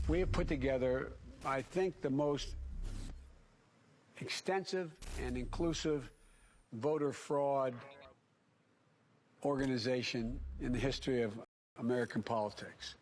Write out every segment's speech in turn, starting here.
We have put together, I think, the most extensive and inclusive voter fraud organization in the history of American politics.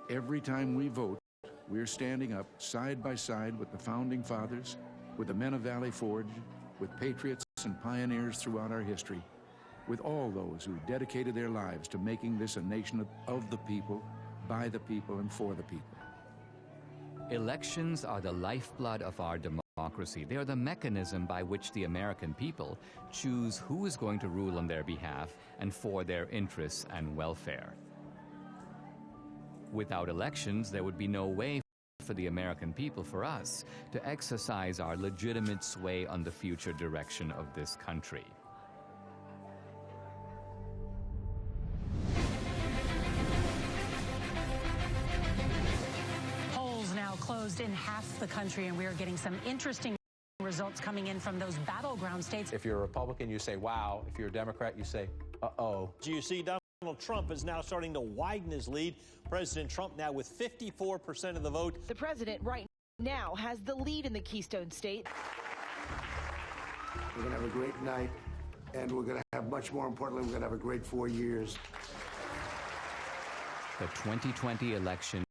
Every time we vote, we're standing up side by side with the Founding Fathers, with the men of Valley Forge, with patriots and pioneers throughout our history, with all those who dedicated their lives to making this a nation of the people, by the people, and for the people. Elections are the lifeblood of our democracy. They are the mechanism by which the American people choose who is going to rule on their behalf and for their interests and welfare. Without elections, there would be no way for the American people, for us, to exercise our legitimate sway on the future direction of this country. Polls now closed in half the country, and we are getting some interesting results coming in from those battleground states. If you're a Republican, you say, wow. If you're a Democrat, you say, uh-oh. Do you see Donald Trump is now starting to widen his lead? President Trump now with 54% of the vote. The president right now has the lead in the Keystone State. We're going to have a great night, and we're going to have, much more importantly, we're going to have a great 4 years. The 2020 election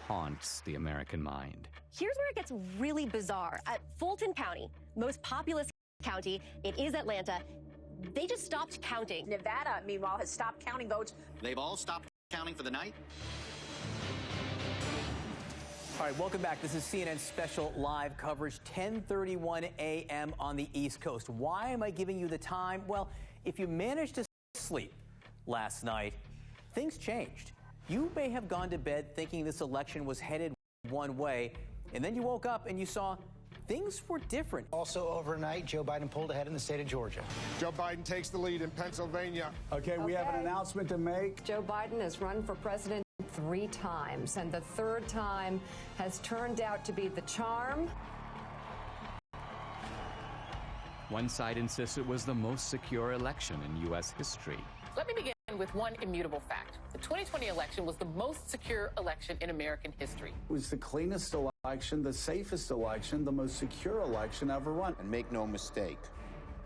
haunts the American mind. Here's where it gets really bizarre. At Fulton County, most populous county, it is Atlanta, they just stopped counting. Nevada, meanwhile, has stopped counting votes. They've all stopped counting for the night? All right, welcome back. This is CNN special live coverage, 10:31 a.m. on the East Coast. Why am I giving you the time? Well, if you managed to sleep last night, things changed. You may have gone to bed thinking this election was headed one way, and then you woke up and you saw things were different. Also overnight, Joe Biden pulled ahead in the state of Georgia. Joe Biden takes the lead in Pennsylvania. Okay, we have an announcement to make. Joe Biden has run for president 3 times, and the 3rd time has turned out to be the charm. One side insists it was the most secure election in U.S. history. Let me begin with one immutable fact. The 2020 election was the most secure election in American history. It was the cleanest election, the safest election, the most secure election ever run. And make no mistake,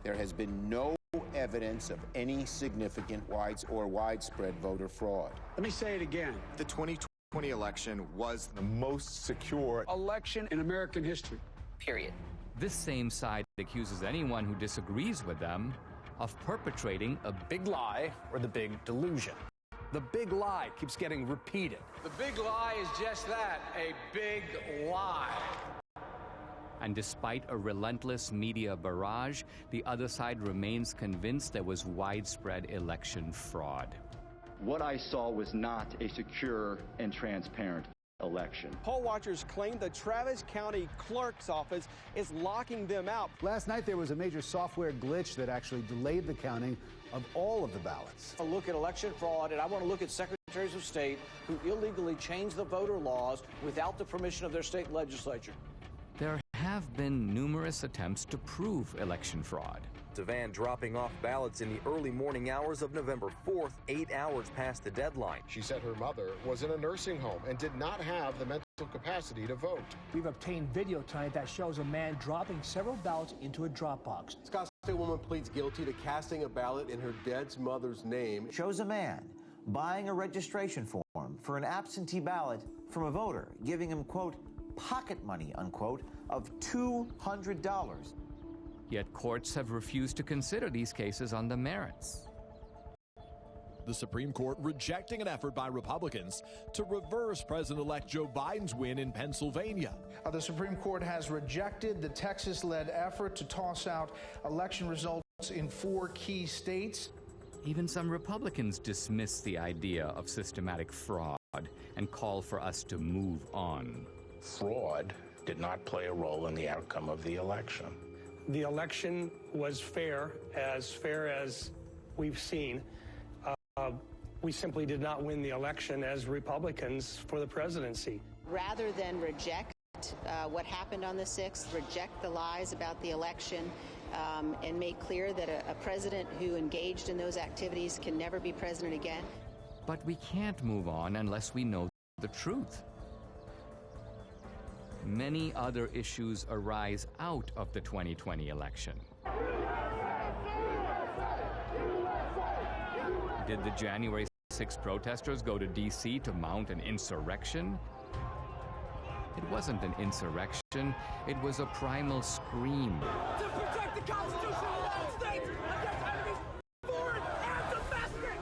there has been no evidence of any significant widespread voter fraud. Let me say it again. The 2020 election was the most secure election in American history. Period. This same side accuses anyone who disagrees with them of perpetrating a big lie or the big delusion. The big lie keeps getting repeated. The big lie is just that, a big lie. And despite a relentless media barrage, the other side remains convinced there was widespread election fraud. What I saw was not a secure and transparent election. Poll watchers claim the Travis County Clerk's office is locking them out. Last night there was a major software glitch that actually delayed the counting of all of the ballots. A look at election fraud, and I want to look at secretaries of state who illegally changed the voter laws without the permission of their state legislature. There have been numerous attempts to prove election fraud. Devan dropping off ballots in the early morning hours of November 4th, 8 hours past the deadline. She said her mother was in a nursing home and did not have the mental capacity to vote. We've obtained video tonight that shows a man dropping several ballots into a drop box. Scottsdale woman pleads guilty to casting a ballot in her dead mother's name. Shows a man buying a registration form for an absentee ballot from a voter, giving him, quote, pocket money, unquote, of $200. Yet courts have refused to consider these cases on the merits. The Supreme Court rejecting an effort by Republicans to reverse President-elect Joe Biden's win in Pennsylvania. The Supreme Court has rejected the Texas-led effort to toss out election results in 4 key states. Even some Republicans dismiss the idea of systematic fraud and call for us to move on. Fraud did not play a role in the outcome of the election. The election was fair as we've seen. We simply did not win the election as Republicans for the presidency. Rather than reject what happened on the 6th, reject the lies about the election, and make clear that a president who engaged in those activities can never be president again. But we can't move on unless we know the truth. Many other issues arise out of the 2020 election. Did the January 6th protesters go to D.C. to mount an insurrection? It wasn't an insurrection, it was a primal scream. To protect the Constitution of the United States against enemies, foreign and domestic!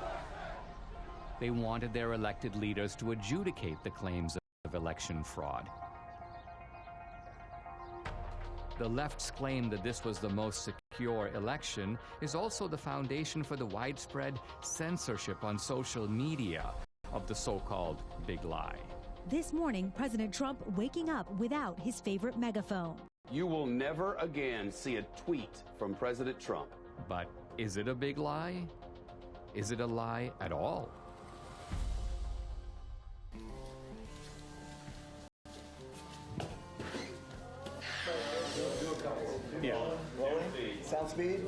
They wanted their elected leaders to adjudicate the claims of election fraud. The left's claim that this was the most secure election is also the foundation for the widespread censorship on social media of the so-called big lie. This morning, President Trump waking up without his favorite megaphone. You will never again see a tweet from President Trump. But is it a big lie? Is it a lie at all? Yeah. Rolling. Sound speed.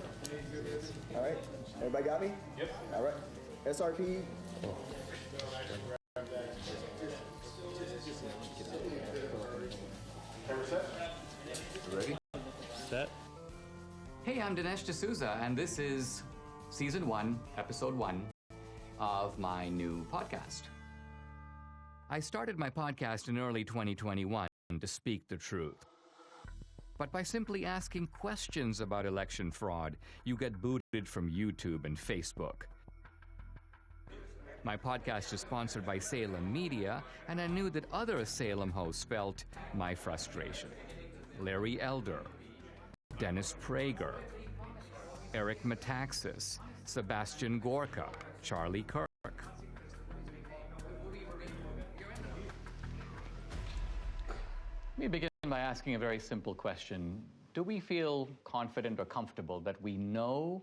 All right. Everybody got me? Yep. All right. SRP. Ready? Set. Hey, I'm Dinesh D'Souza, and this is Season 1, Episode 1 of my new podcast. I started my podcast in early 2021 to speak the truth. But by simply asking questions about election fraud, you get booted from YouTube and Facebook. My podcast is sponsored by Salem Media, and I knew that other Salem hosts felt my frustration. Larry Elder, Dennis Prager, Eric Metaxas, Sebastian Gorka, Charlie Kirk. Let me begin by asking a very simple question. Do we feel confident or comfortable that we know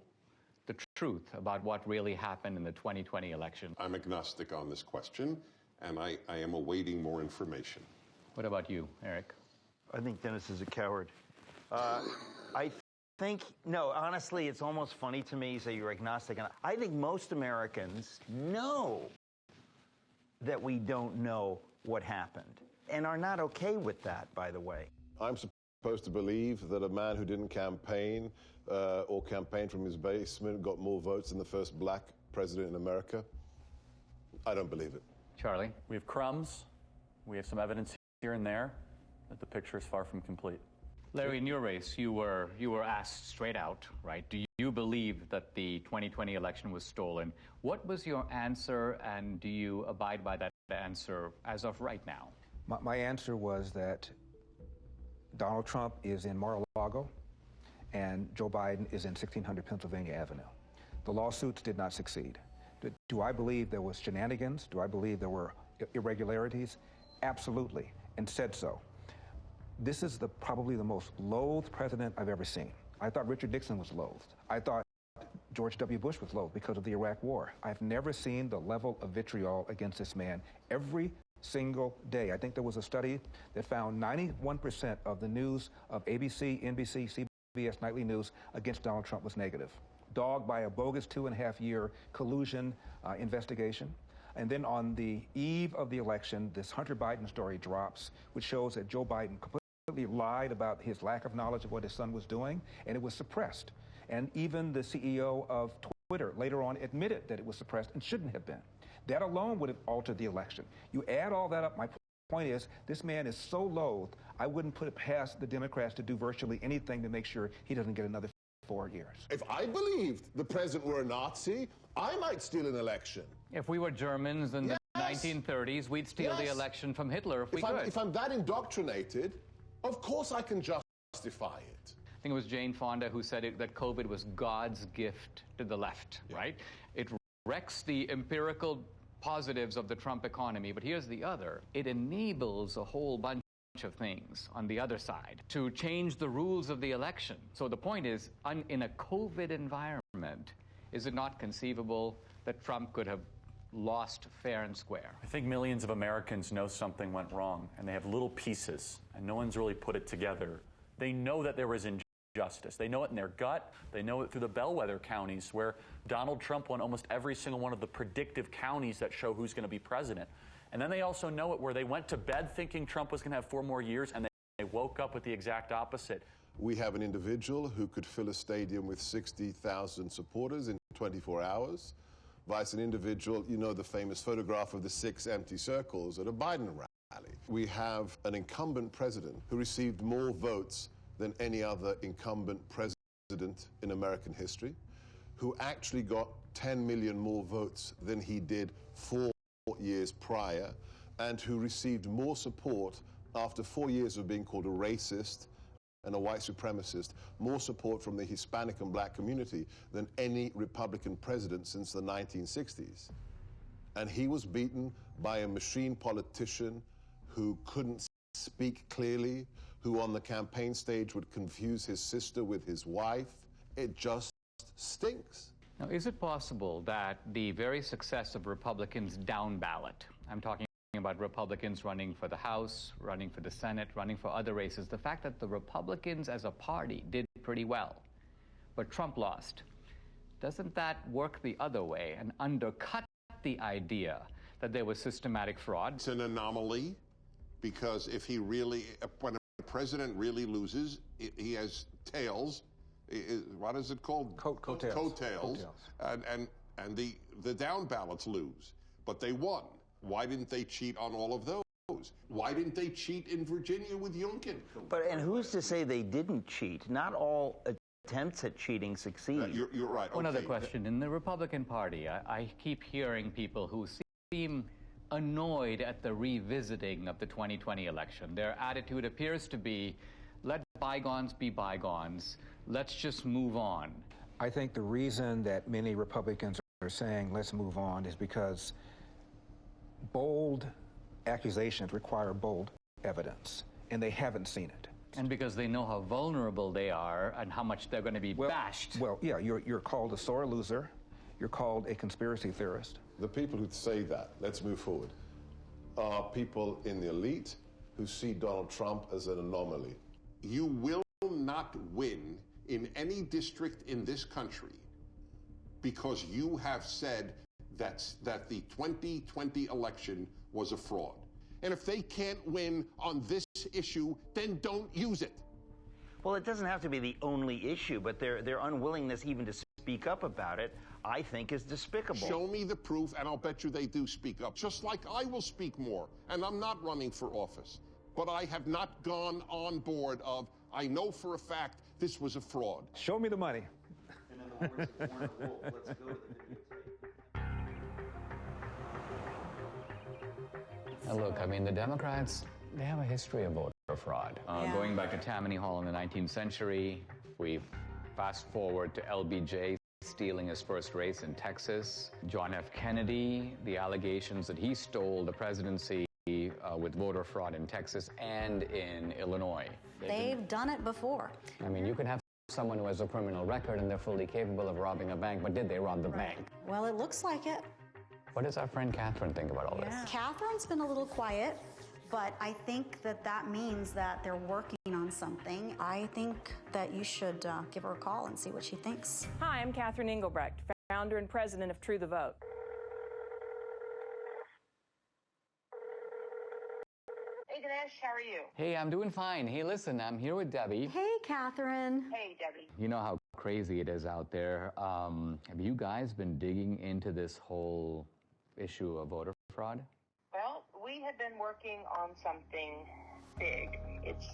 the truth about what really happened in the 2020 election? I'm agnostic on this question, and I am awaiting more information. What about you, Eric? I think Dennis is a coward. I think, no, honestly, it's almost funny to me you say you're agnostic. And I think most Americans know that we don't know what happened and are not okay with that, by the way. I'm supposed to believe that a man who didn't campaign or campaign from his basement got more votes than the first black president in America? I don't believe it. Charlie? We have crumbs. We have some evidence here and there that the picture is far from complete. Larry, in your race, you were asked straight out, right? Do you believe that the 2020 election was stolen? What was your answer, and do you abide by that answer as of right now? My answer was that Donald Trump is in Mar-a-Lago and Joe Biden is in 1600 Pennsylvania Avenue. The lawsuits did not succeed. Do I believe there was shenanigans? Do I believe there were irregularities? absolutely, and said so. This is probably the most loathed president I've ever seen. I thought Richard Nixon was loathed. I thought George W. Bush was loathed because of the Iraq War. I've never seen the level of vitriol against this man every single day. I think there was a study that found 91% of the news of ABC, NBC, CBS nightly news against Donald Trump was negative, dogged by a bogus 2.5-year collusion investigation. And then on the eve of the election, this Hunter Biden story drops, which shows that Joe Biden completely lied about his lack of knowledge of what his son was doing, and it was suppressed. And even the CEO of Twitter later on admitted that it was suppressed and shouldn't have been. That alone would have altered the election. You add all that up, my point is, this man is so loathed, I wouldn't put it past the Democrats to do virtually anything to make sure he doesn't get another 4 years. If I believed the president were a Nazi, I might steal an election. If we were Germans in the 1930s, we'd steal the election from Hitler if we could. If I'm that indoctrinated, of course I can justify it. I think it was Jane Fonda who said that COVID was God's gift to the left, right? It wrecks the empirical positives of the Trump economy, but here's the other. It enables a whole bunch of things on the other side to change the rules of the election. So the point is, in a COVID environment, is it not conceivable that Trump could have lost fair and square? I think millions of Americans know something went wrong, and they have little pieces, and no one's really put it together. They know that there was injustice. They know it in their gut. They know it through the bellwether counties, where Donald Trump won almost every single one of the predictive counties that show who's going to be president. And then they also know it where they went to bed thinking Trump was going to have 4 more years, and they woke up with the exact opposite. We have an individual who could fill a stadium with 60,000 supporters in 24 hours, vice an individual, you know, the famous photograph of the 6 empty circles at a Biden rally. We have an incumbent president who received more votes than any other incumbent president in American history, who actually got 10 million more votes than he did 4 years prior, and who received more support after 4 years of being called a racist and a white supremacist, more support from the Hispanic and black community than any Republican president since the 1960s. And he was beaten by a machine politician who couldn't speak clearly, who on the campaign stage would confuse his sister with his wife. It just stinks. Now, is it possible that the very success of Republicans down ballot, I'm talking about Republicans running for the House, running for the Senate, running for other races, the fact that the Republicans as a party did pretty well, but Trump lost, doesn't that work the other way and undercut the idea that there was systematic fraud? It's an anomaly, because if he really, when a president really loses, he has tails. What is it called? Coattails. Coattails. And the down ballots lose, but they won. Why didn't they cheat on all of those? Why didn't they cheat in Virginia with Youngkin? And who's to say they didn't cheat? Not all attempts at cheating succeed. You're right. One other question. In the Republican Party, I keep hearing people who seem annoyed at the revisiting of the 2020 election. Their attitude appears to be, let bygones be bygones. Let's just move on. I think the reason that many Republicans are saying let's move on is because bold accusations require bold evidence, and they haven't seen it. And because they know how vulnerable they are and how much they're going to be bashed. Well, yeah, you're called a sore loser. You're called a conspiracy theorist. The people who say that, let's move forward, are people in the elite who see Donald Trump as an anomaly. You will not win in any district in this country because you have said that the 2020 election was a fraud. And if they can't win on this issue, then don't use it. Well, it doesn't have to be the only issue, but their unwillingness even to speak up about it, I think, is despicable. Show me the proof, and I'll bet you they do speak up. Just like I will speak more, and I'm not running for office. But I have not gone on board of, I know for a fact this was a fraud. Show me the money. And in the words of Warren Wolf, let's go to the videotape. Now look, I mean, the Democrats, they have a history of voter fraud. Going back to Tammany Hall in the 19th century, we fast forward to LBJ stealing his first race in Texas, John F. Kennedy, the allegations that he stole the presidency with voter fraud in Texas and in Illinois. They've done it before. I mean, you can have someone who has a criminal record and they're fully capable of robbing a bank, but did they rob the bank? Well, it looks like it. What does our friend Catherine think about all this? Catherine's been a little quiet, but I think that means that they're working on something. I think that you should give her a call and see what she thinks. Hi, I'm Catherine Engelbrecht, founder and president of True the Vote. Hey, Dinesh, how are you? Hey, I'm doing fine. Hey, listen, I'm here with Debbie. Hey, Catherine. Hey, Debbie. You know how crazy it is out there. Have you guys been digging into this whole issue of voter fraud? Well, we have been working on something big. It's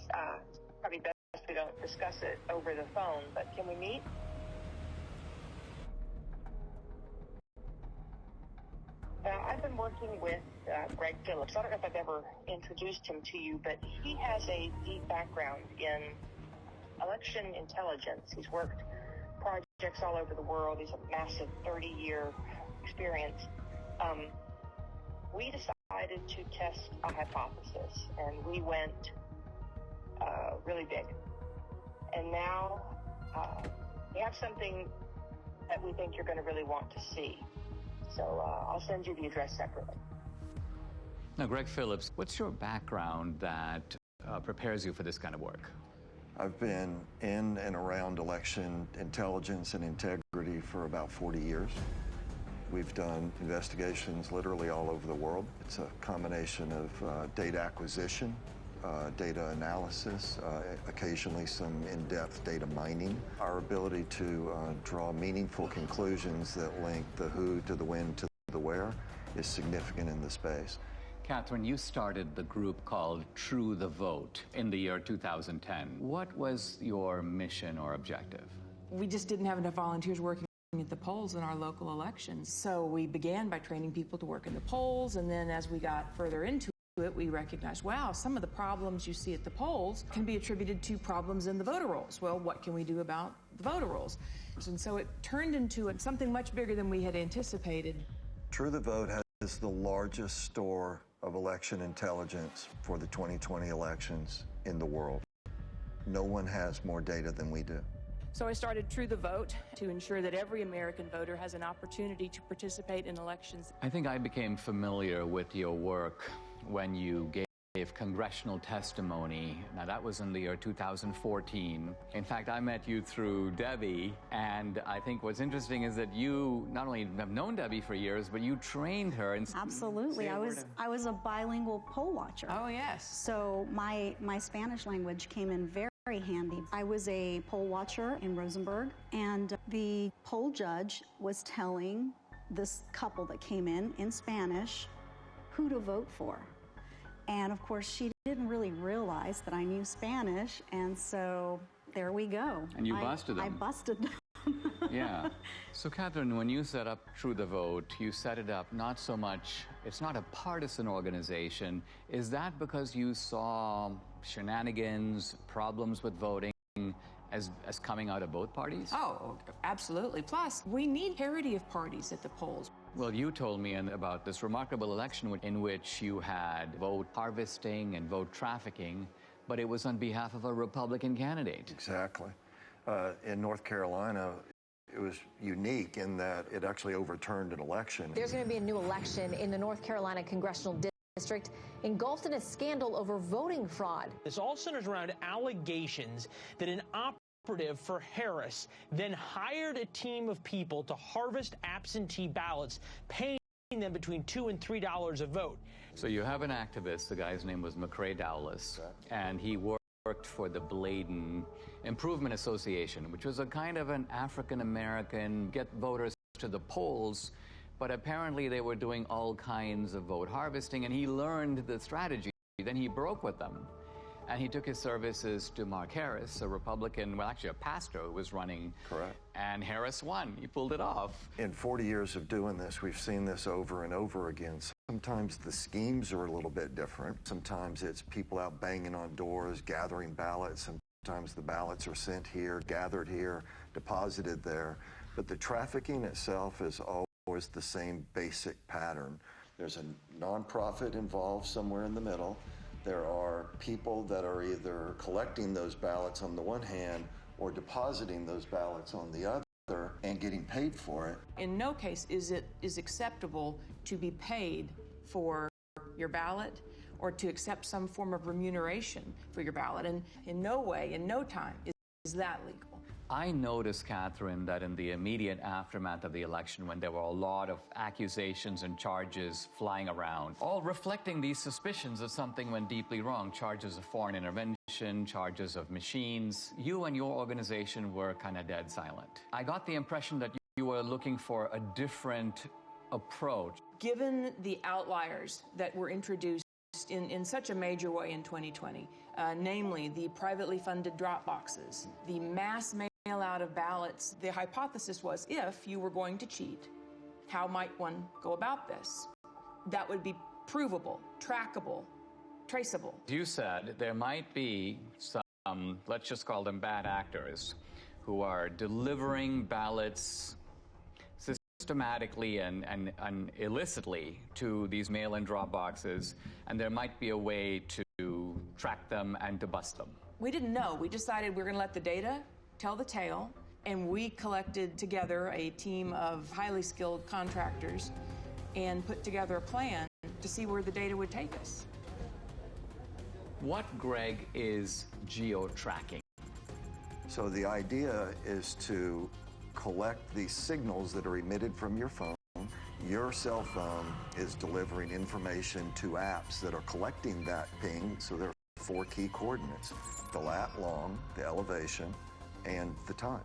probably best we don't discuss it over the phone, but can we meet? I've been working with Greg Phillips. I don't know if I've ever introduced him to you, but he has a deep background in election intelligence. He's worked projects all over the world. He's a massive 30-year experience. We decided to test a hypothesis, and we went really big. And now we have something that we think you're going to really want to see. So I'll send you the address separately. Now, Greg Phillips, what's your background that prepares you for this kind of work? I've been in and around election intelligence and integrity for about 40 years. We've done investigations literally all over the world. It's a combination of data acquisition, data analysis, occasionally some in-depth data mining. Our ability to draw meaningful conclusions that link the who to the when to the where is significant in the space. Catherine, you started the group called True the Vote in the year 2010. What was your mission or objective? We just didn't have enough volunteers working at the polls in our local elections. So we began by training people to work in the polls, and then as we got further into it, we recognized, wow, some of the problems you see at the polls can be attributed to problems in the voter rolls. Well, what can we do about the voter rolls? And so it turned into something much bigger than we had anticipated. True the Vote has the largest store of election intelligence for the 2020 elections in the world. No one has more data than we do. So I started True the Vote to ensure that every American voter has an opportunity to participate in elections. I think I became familiar with your work when you gave congressional testimony. Now, that was in the year 2014. In fact, I met you through Debbie, and I think what's interesting is that you not only have known Debbie for years, but you trained her. Absolutely. I was a bilingual poll watcher. Oh, yes. So my Spanish language came in very handy. I was a poll watcher in Rosenberg, and the poll judge was telling this couple that came in Spanish who to vote for. And of course, she didn't really realize that I knew Spanish, and so there we go. And you busted them. I busted them. Yeah. So, Catherine, when you set up True the Vote, you set it up not so much, it's not a partisan organization. Is that because you saw shenanigans, problems with voting as coming out of both parties? Oh, absolutely. Plus, we need parity of parties at the polls. Well, you told me about this remarkable election in which you had vote harvesting and vote trafficking, but it was on behalf of a Republican candidate. Exactly. In North Carolina, it was unique in that it actually overturned an election. There's going to be a new election in the North Carolina congressional district engulfed in a scandal over voting fraud. This all centers around allegations that an operative for Harris then hired a team of people to harvest absentee ballots, paying them between $2 and $3 a vote. So you have an activist, the guy's name was McCrae Dowless, and he worked for the Bladen Improvement Association, which was a kind of an African-American get voters to the polls, but apparently they were doing all kinds of vote harvesting, and he learned the strategy. Then he broke with them. And he took his services to Mark Harris, a Republican, well, actually a pastor who was running. Correct. And Harris won. He pulled it off. In 40 years of doing this, we've seen this over and over again. Sometimes the schemes are a little bit different. Sometimes it's people out banging on doors, gathering ballots. Sometimes the ballots are sent here, gathered here, deposited there. But the trafficking itself is always the same basic pattern. There's a nonprofit involved somewhere in the middle. There are people that are either collecting those ballots on the one hand or depositing those ballots on the other and getting paid for it. In no case is it acceptable to be paid for your ballot or to accept some form of remuneration for your ballot. And in no way, in no time, is that legal. I noticed, Catherine, that in the immediate aftermath of the election, when there were a lot of accusations and charges flying around, all reflecting these suspicions of something went deeply wrong, charges of foreign intervention, charges of machines, you and your organization were kind of dead silent. I got the impression that you were looking for a different approach. Given the outliers that were introduced in such a major way in 2020, namely the privately funded drop boxes, the mass mail out of ballots, the hypothesis was if you were going to cheat, how might one go about this? That would be provable, trackable, traceable. You said there might be some, let's just call them bad actors, who are delivering ballots systematically and illicitly to these mail-in drop boxes, and there might be a way to track them and to bust them. We didn't know. We decided we're going to let the data tell the tale, and we collected together a team of highly skilled contractors and put together a plan to see where the data would take us. What, Greg, is geo-tracking? So the idea is to collect these signals that are emitted from your phone. Your cell phone is delivering information to apps that are collecting that ping, so there are 4 key coordinates: the lat long, the elevation, and the time.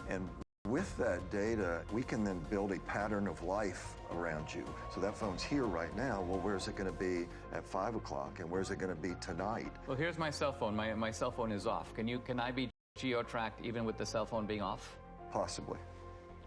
And with that data, we can then build a pattern of life around you. So that phone's here right now. Well, where's it going to be at 5 o'clock, and where's it going to be tonight? Well, here's my cell phone. My cell phone is off. Can I be geo-tracked even with the cell phone being off? Possibly.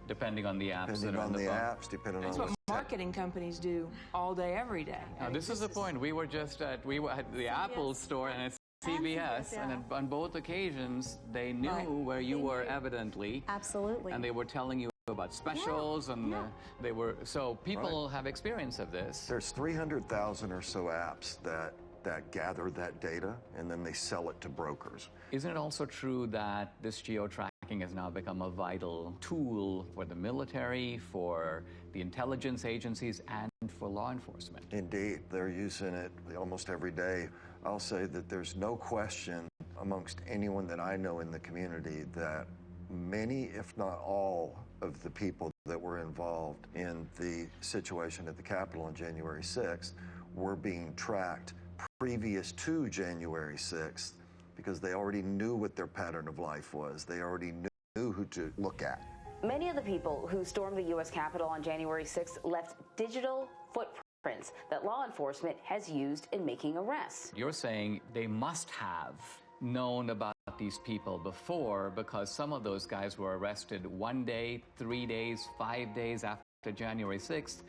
Depending on the apps depending that are on on the phone. apps, depending That's on what marketing companies do all day, every day. Now, this is the point. We were at the Apple store and it's CVS, and on both occasions, they knew where you were evidently. Absolutely. And they were telling you about specials, and they were, so people have experience of this. There's 300,000 or so apps that gather that data, and then they sell it to brokers. Isn't it also true that this geo-tracking has now become a vital tool for the military, for the intelligence agencies, and for law enforcement? Indeed, they're using it almost every day. I'll say that there's no question amongst anyone that I know in the community that many, if not all, of the people that were involved in the situation at the Capitol on January 6th were being tracked previous to January 6th because they already knew what their pattern of life was. They already knew who to look at. Many of the people who stormed the U.S. Capitol on January 6th left digital footprints that law enforcement has used in making arrests. You're saying they must have known about these people before, because some of those guys were arrested 1 day, 3 days, 5 days after January 6th,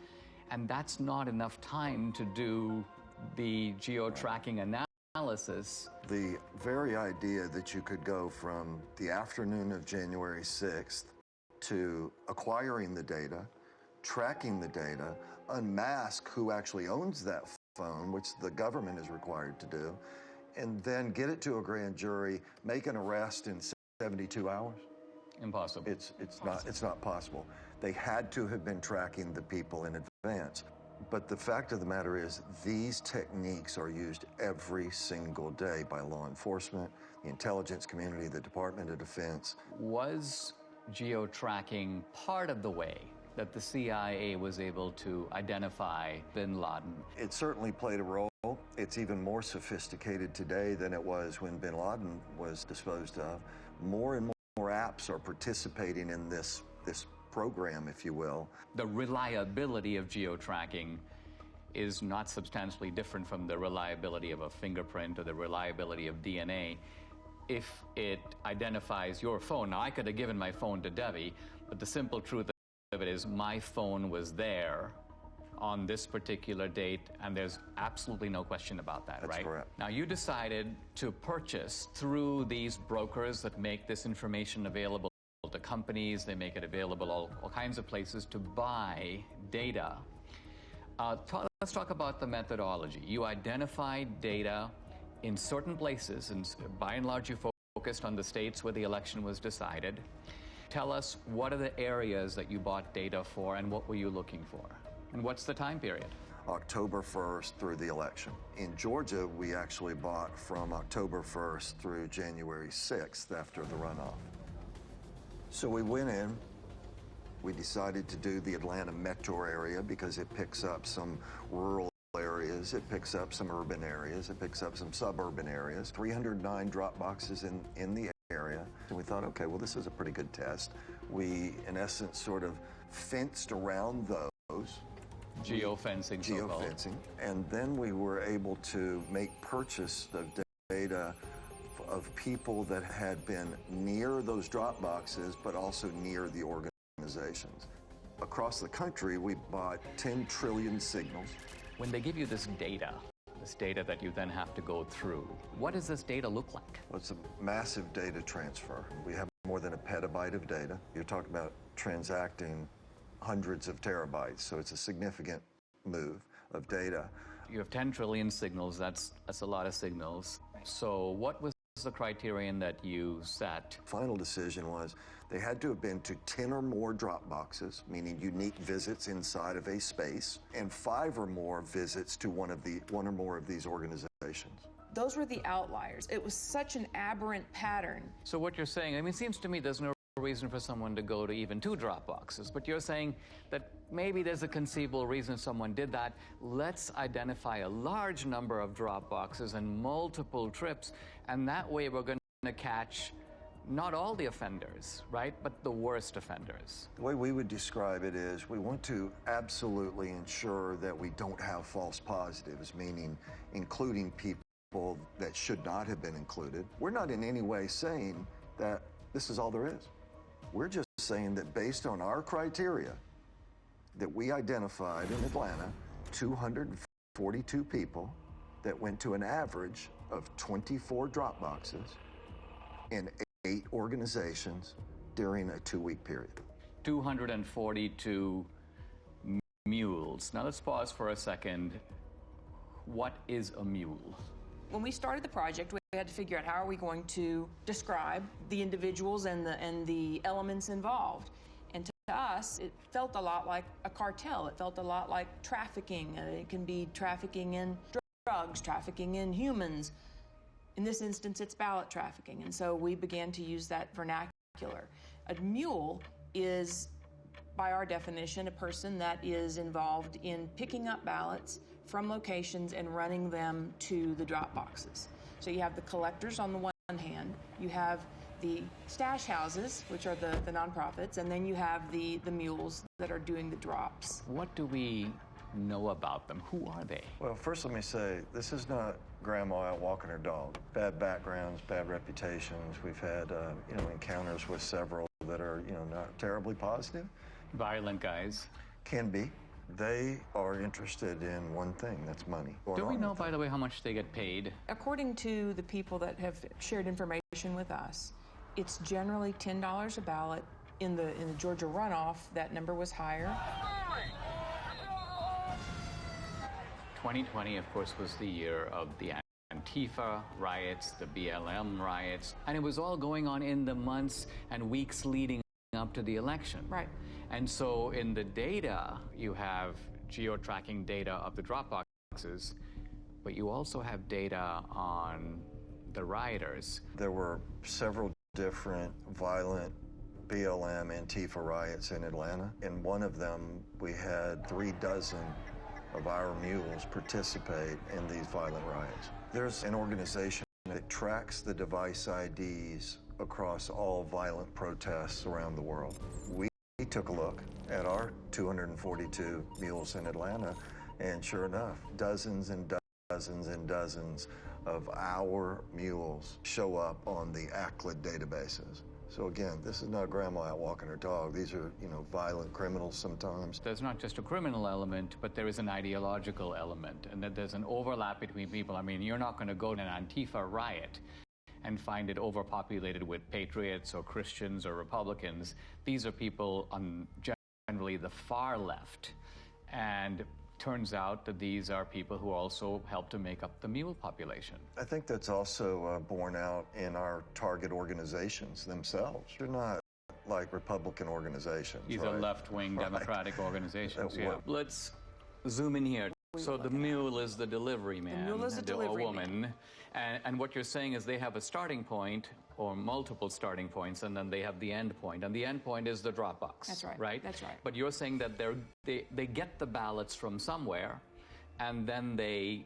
and that's not enough time to do the geo-tracking analysis. The very idea that you could go from the afternoon of January 6th to acquiring the data, tracking the data, unmask who actually owns that phone, which the government is required to do, and then get it to a grand jury, make an arrest in 72 hours? Impossible. It's not possible. They had to have been tracking the people in advance. But the fact of the matter is, these techniques are used every single day by law enforcement, the intelligence community, the Department of Defense. Was geo-tracking part of the way that the CIA was able to identify bin Laden? It certainly played a role. It's even more sophisticated today than it was when bin Laden was disposed of. More and more apps are participating in this program, if you will. The reliability of geo-tracking is not substantially different from the reliability of a fingerprint or the reliability of DNA. If it identifies your phone, now I could have given my phone to Debbie, but the simple truth of it is my phone was there on this particular date, and there's absolutely no question about that, right? That's correct. Now, you decided to purchase through these brokers that make this information available to companies, they make it available all kinds of places to buy data. Let's talk about the methodology. You identified data in certain places, and by and large you focused on the states where the election was decided. Tell us, what are the areas that you bought data for, and what were you looking for? And what's the time period? October 1st through the election. In Georgia, we actually bought from October 1st through January 6th after the runoff. So we went in, we decided to do the Atlanta metro area because it picks up some rural areas, it picks up some urban areas, it picks up some suburban areas. 309 drop boxes in the area. And we thought, okay, well, this is a pretty good test. We, in essence, sort of fenced around those. Geofencing. Geofencing. And then we were able to make purchase of data of people that had been near those drop boxes, but also near the organizations. Across the country, we bought 10 trillion signals. When they give you this data that you then have to go through, what does this data look like? Well, it's a massive data transfer. We have more than a petabyte of data. You're talking about transacting hundreds of terabytes, so it's a significant move of data. You have 10 trillion signals, that's a lot of signals. So what was the criterion that you set? Final decision was they had to have been to 10 or more drop boxes, meaning unique visits inside of a space, and 5 or more visits to one or more of these organizations. Those were the outliers. It was such an aberrant pattern. So what you're saying, I mean, it seems to me there's no reason for someone to go to even 2 drop boxes, but you're saying that maybe there's a conceivable reason someone did that. Let's identify a large number of drop boxes and multiple trips, and that way we're going to catch not all the offenders, right, but the worst offenders. The way we would describe it is we want to absolutely ensure that we don't have false positives, meaning including people that should not have been included. We're not in any way saying that this is all there is. We're just saying that based on our criteria that we identified in Atlanta, 242 people that went to an average of 24 drop boxes in 8 organizations during a 2-week period. 242 mules. Now let's pause for a second. What is a mule? When we started the project, we had to figure out how are we going to describe the individuals and the elements involved. And to us, it felt a lot like a cartel. It felt a lot like trafficking. It can be trafficking in drugs, trafficking in humans. In this instance, it's ballot trafficking. And so we began to use that vernacular. A mule is, by our definition, a person that is involved in picking up ballots from locations and running them to the drop boxes. So you have the collectors on the one hand, you have the stash houses, which are the nonprofits, and then you have the mules that are doing the drops. What do we know about them? Who are they? Well, first let me say, this is not grandma out walking her dog. Bad backgrounds, bad reputations. We've had encounters with several that are not terribly positive. Violent guys. Can be. They are interested in one thing, that's money. Do we know, by the way, how much they get paid? According to the people that have shared information with us, it's generally $10 a ballot. In the Georgia runoff, that number was higher. 2020, of course, was the year of the Antifa riots, the BLM riots, and it was all going on in the months and weeks leading up to the election. Right. And so in the data, you have geo-tracking data of the drop boxes, but you also have data on the rioters. There were several different violent BLM Antifa riots in Atlanta. In one of them, we had 36 of our mules participate in these violent riots. There's an organization that tracks the device IDs across all violent protests around the world. We took a look at our 242 mules in Atlanta, and sure enough, dozens and dozens and dozens of our mules show up on the ACLED databases. So again, this is not grandma out walking her dog. These are, violent criminals sometimes. There's not just a criminal element, but there is an ideological element, and that there's an overlap between people. I mean, you're not going to go to an Antifa riot and find it overpopulated with patriots or Christians or Republicans. These are people on generally the far left. And turns out that these are people who also help to make up the mule population. I think that's also borne out in our target organizations themselves. They're not like Republican organizations. These right? are left-wing Right. Democratic organizations. That Yeah. work. Let's zoom in here. So the mule is the delivery man, mule is the delivery woman, and what you're saying is they have a starting point or multiple starting points, and then they have the end point, and the end point is the drop box. That's right. Right. That's right. But you're saying that they get the ballots from somewhere, and then they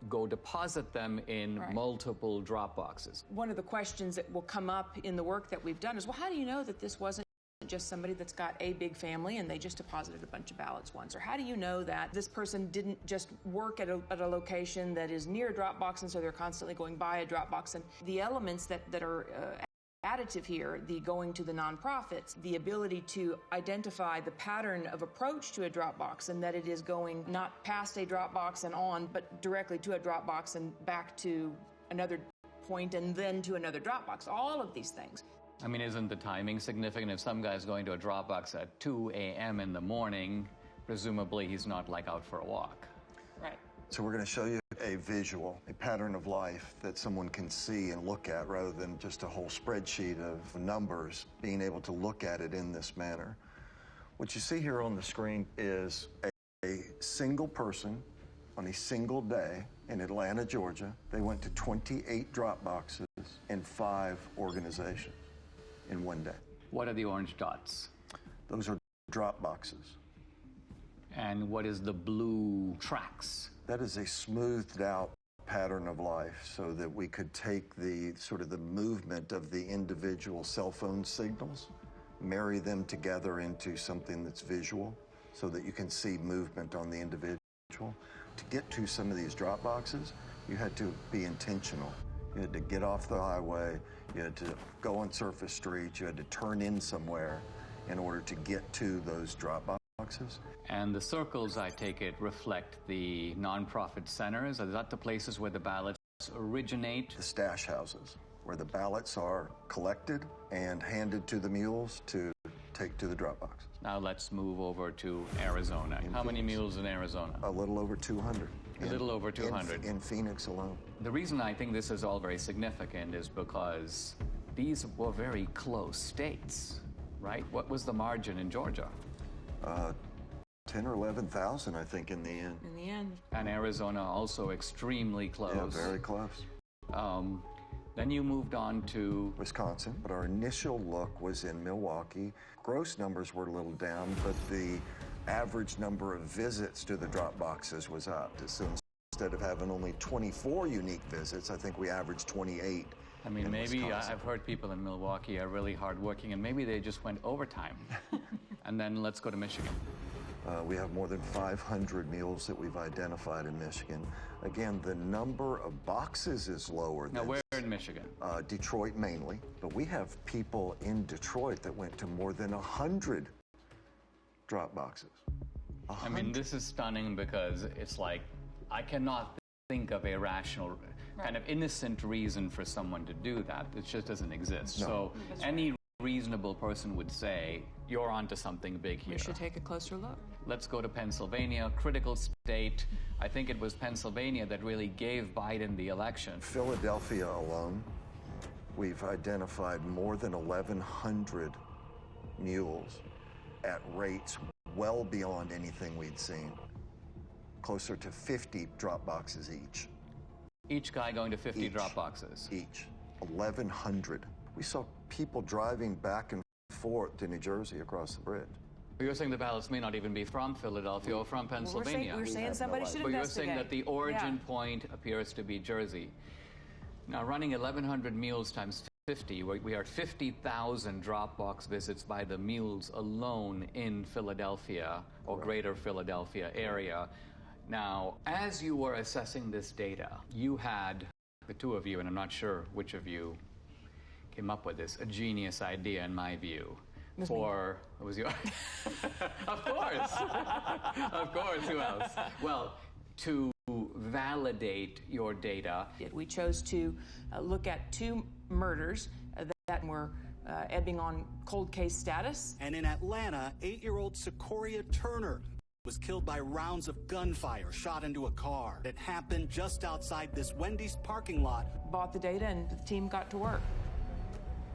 go deposit them in Right. multiple drop boxes. One of the questions that will come up in the work that we've done is, well, how do you know that this wasn't just somebody that's got a big family and they just deposited a bunch of ballots once? Or how do you know that this person didn't just work at a location that is near a drop box and so they're constantly going by a drop box? And the elements that are additive here, the going to the nonprofits, the ability to identify the pattern of approach to a drop box, and that it is going not past a drop box and on, but directly to a drop box and back to another point and then to another drop box. All of these things. I mean, isn't the timing significant? If some guy's going to a drop box at 2 a.m. in the morning, presumably he's not like out for a walk. Right. So we're going to show you a visual, a pattern of life that someone can see and look at rather than just a whole spreadsheet of numbers, being able to look at it in this manner. What you see here on the screen is a single person on a single day in Atlanta, Georgia. They went to 28 drop boxes in 5 organizations in one day. What are the orange dots? Those are drop boxes. And what is the blue tracks? That is a smoothed out pattern of life so that we could take the sort of the movement of the individual cell phone signals, marry them together into something that's visual so that you can see movement on the individual. To get to some of these drop boxes, you had to be intentional. You had to get off the highway, you had to go on surface streets, you had to turn in somewhere in order to get to those drop boxes. And the circles, I take it, reflect the nonprofit centers. Are that the places where the ballots originate? The stash houses, where the ballots are collected and handed to the mules to take to the drop boxes. Now let's move over to Arizona. How many mules in Arizona? A little over 200. A little over 200. In Phoenix alone. The reason I think this is all very significant is because these were very close states, right? What was the margin in Georgia? 10 or 11,000, I think, in the end. In the end. And Arizona also extremely close. Yeah, very close. Then you moved on to Wisconsin, but our initial look was in Milwaukee. Gross numbers were a little down, but the average number of visits to the drop boxes was up. So instead of having only 24 unique visits, I think we averaged 28. I mean, maybe I've heard people in Milwaukee are really hardworking, and maybe they just went overtime. And then let's go to Michigan. We have more than 500 mules that we've identified in Michigan. Again, the number of boxes is lower. Now, where in Michigan? Detroit mainly, but we have people in Detroit that went to more than 100 drop boxes. I mean, this is stunning because it's like, I cannot think of a rational, kind of innocent reason for someone to do that. It just doesn't exist. No. So any reasonable person would say, you're onto something big here. We should take a closer look. Let's go to Pennsylvania, critical state. I think it was Pennsylvania that really gave Biden the election. Philadelphia alone, we've identified more than 1,100 mules at rates well beyond anything we'd seen. Closer to 50 drop boxes each. Each guy going to 50 drop boxes? Each. 1,100. We saw people driving back and forth to New Jersey across the bridge. You're saying the ballots may not even be from Philadelphia or from Pennsylvania. We're saying somebody should But investigate. you're saying that the origin point appears to be Jersey. Now, running 1,100 mules times 50, we are at 50,000 drop box visits by the mules alone in Philadelphia or greater Philadelphia area. Now, as you were assessing this data, you had, the two of you, and I'm not sure which of you came up with this, a genius idea in my view. It was your of course. Of course, who else? Well, to validate your data. We chose to look at 2 murders that were ebbing on cold case status. And in Atlanta, 8-year-old Secoria Turner was killed by rounds of gunfire shot into a car. It happened just outside this Wendy's parking lot. Bought the data and the team got to work.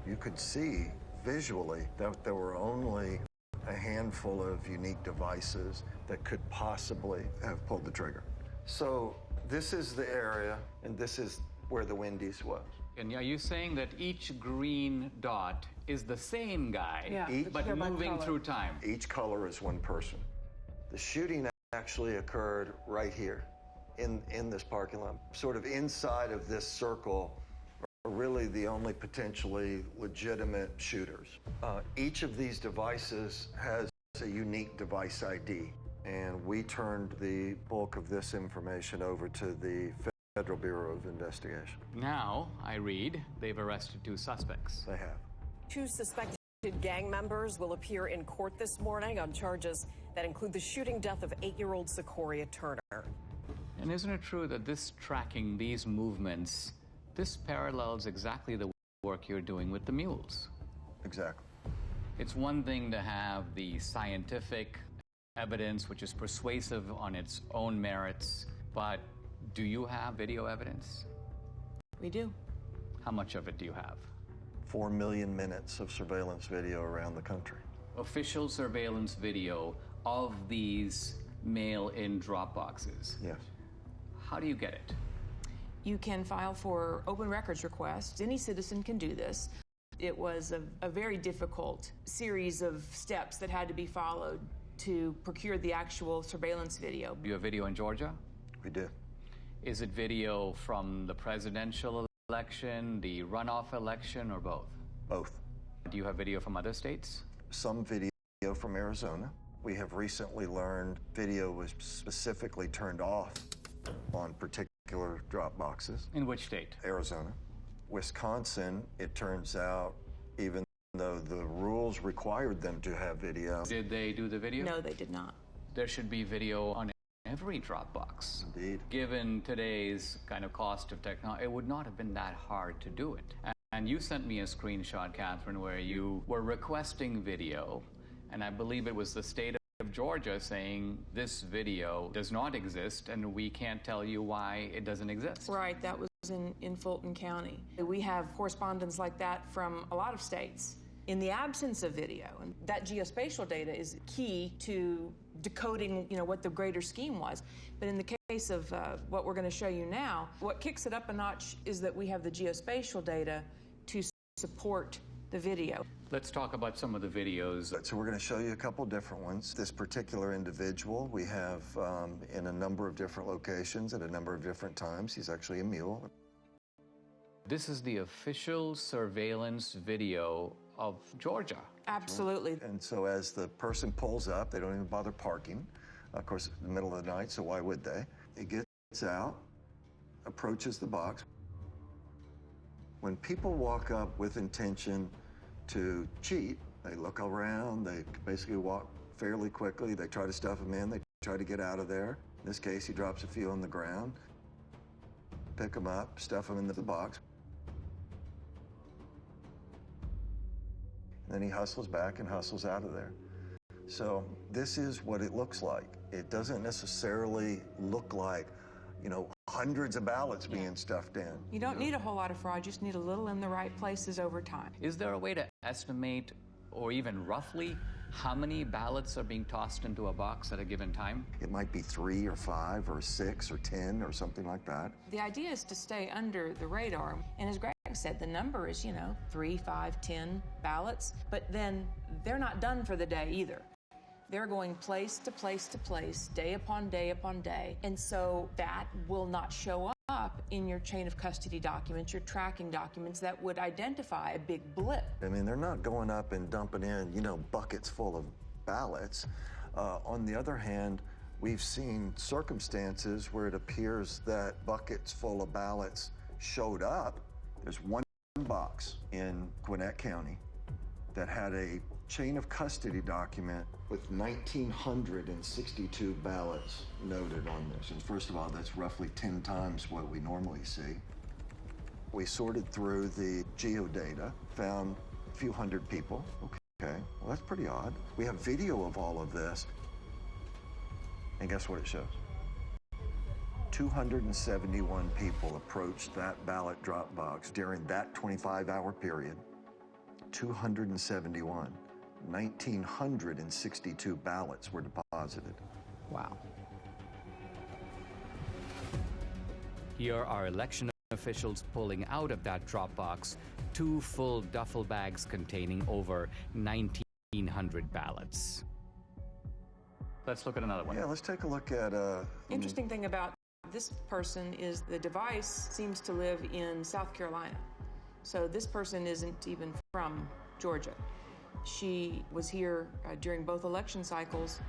You could see visually that there were only a handful of unique devices that could possibly have pulled the trigger. So this is the area, and this is where the Wendy's was. And are you saying that each green dot is the same guy, but moving through time? Each color is one person. The shooting actually occurred right here in this parking lot. Sort of inside of this circle are really the only potentially legitimate shooters. Each of these devices has a unique device ID, and we turned the bulk of this information over to the Federal Bureau of Investigation. Now, I read, they've arrested 2 suspects. They have. 2 suspected gang members will appear in court this morning on charges that include the shooting death of 8-year-old Secoria Turner. And isn't it true that this tracking, these movements, this parallels exactly the work you're doing with the mules? Exactly. It's one thing to have the scientific evidence, which is persuasive on its own merits, but do you have video evidence? We do. How much of it do you have? 4 million minutes of surveillance video around the country. Official surveillance video of these mail-in drop boxes. Yes. How do you get it? You can file for open records requests. Any citizen can do this. It was a very difficult series of steps that had to be followed to procure the actual surveillance video. Do you have video in Georgia? We do. Is it video from the presidential election, the runoff election, or both? Both. Do you have video from other states? Some video from Arizona. We have recently learned video was specifically turned off on particular drop boxes. In which state? Arizona. Wisconsin, it turns out, even though the rules required them to have video. Did they do the video? No, they did not. There should be video on every Dropbox. Indeed. Given today's kind of cost of technology, it would not have been that hard to do it. And you sent me a screenshot, Catherine, where you were requesting video, and I believe it was the state of Georgia saying this video does not exist, and we can't tell you why it doesn't exist. Right, that was in Fulton County. We have correspondence like that from a lot of states. In the absence of video, and that geospatial data is key to decoding, what the greater scheme was. But in the case of what we're going to show you now, what kicks it up a notch is that we have the geospatial data to support the video. Let's talk about some of the videos. So we're going to show you a couple different ones. This particular individual we have in a number of different locations at a number of different times. He's actually a mule. This is the official surveillance video of Georgia. Absolutely. And so as the person pulls up, they don't even bother parking. Of course, in the middle of the night, so why would they? He gets out, approaches the box. When people walk up with intention to cheat, they look around, they basically walk fairly quickly, they try to stuff them in, they try to get out of there. In this case, he drops a few on the ground, pick them up, stuff them into the box. Then he hustles back and hustles out of there. So this is what it looks like. It doesn't necessarily look like, hundreds of ballots being stuffed in. You don't need a whole lot of fraud, you just need a little in the right places over time. Is there a way to estimate, or even roughly, how many ballots are being tossed into a box at a given time? It might be 3 or 5 or 6 or 10 or something like that. The idea is to stay under the radar, and as Greg said, the number is, 3, 5, 10 ballots, but then they're not done for the day either. They're going place to place to place, day upon day upon day, and so that will not show up in your chain of custody documents, your tracking documents that would identify a big blip. I mean, they're not going up and dumping in, buckets full of ballots. On the other hand, we've seen circumstances where it appears that buckets full of ballots showed up. There's one box in Gwinnett County that had a chain of custody document with 1,962 ballots noted on this. And first of all, that's roughly 10 times what we normally see. We sorted through the geodata, found a few hundred people. Okay, well, that's pretty odd. We have video of all of this. And guess what it shows? 271 people approached that ballot drop box during that 25-hour period. 271. 1,962 ballots were deposited. Wow. Here are election officials pulling out of that drop box 2 full duffel bags containing over 1,900 ballots. Let's look at another one. Yeah, let's take a look at... Interesting thing about this person is the device seems to live in South Carolina. So this person isn't even from Georgia. She was here during both election cycles,